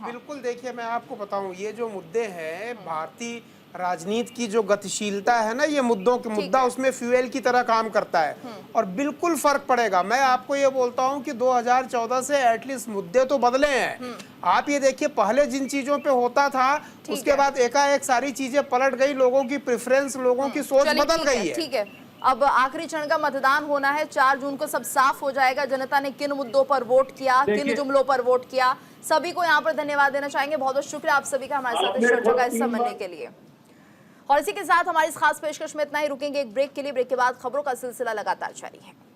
बिल्कुल देखिए मैं आपको बताऊं, ये जो मुद्दे हैं भारतीय राजनीति की जो गतिशीलता है ना, ये मुद्दा उसमें फ्यूएल की तरह काम करता है और बिल्कुल फर्क पड़ेगा। मैं आपको ये बोलता हूं कि 2014 से एटलीस्ट मुद्दे तो बदले हैं। आप ये देखिए पहले जिन चीजों पे होता था उसके बाद एकाएक सारी चीजें पलट गई, लोगों की प्रेफरेंस, लोगों की सोच बदल गई है। ठीक है, अब आखिरी चरण का मतदान होना है, 4 जून को सब साफ हो जाएगा, जनता ने किन मुद्दों पर वोट किया, किन जुमलों पर वोट किया। सभी को यहाँ पर धन्यवाद देना चाहेंगे, बहुत बहुत शुक्रिया आप सभी का हमारे साथ इस चर्चा का हिस्सा बनने के लिए। और इसी के साथ हमारी इस खास पेशकश में इतना ही। रुकेंगे एक ब्रेक के लिए, ब्रेक के बाद खबरों का सिलसिला लगातार जारी है।